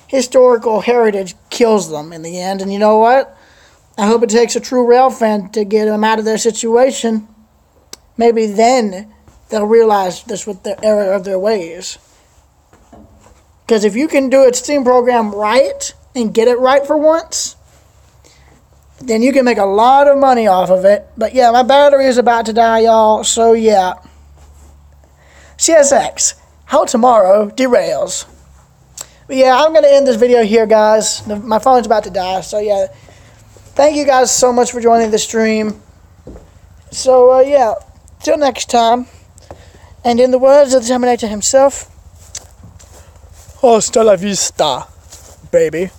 historical heritage kills them in the end. And you know what? I hope it takes a true rail fan to get them out of their situation. Maybe then they'll realize this with the error of their ways. Because if you can do a steam program right and get it right for once, then you can make a lot of money off of it. But yeah, my battery is about to die, y'all. So yeah. CSX, how tomorrow derails. But yeah, I'm going to end this video here, guys. My phone's about to die. So yeah, thank you guys so much for joining the stream. So yeah, till next time. And in the words of the Terminator himself, hasta la vista, baby.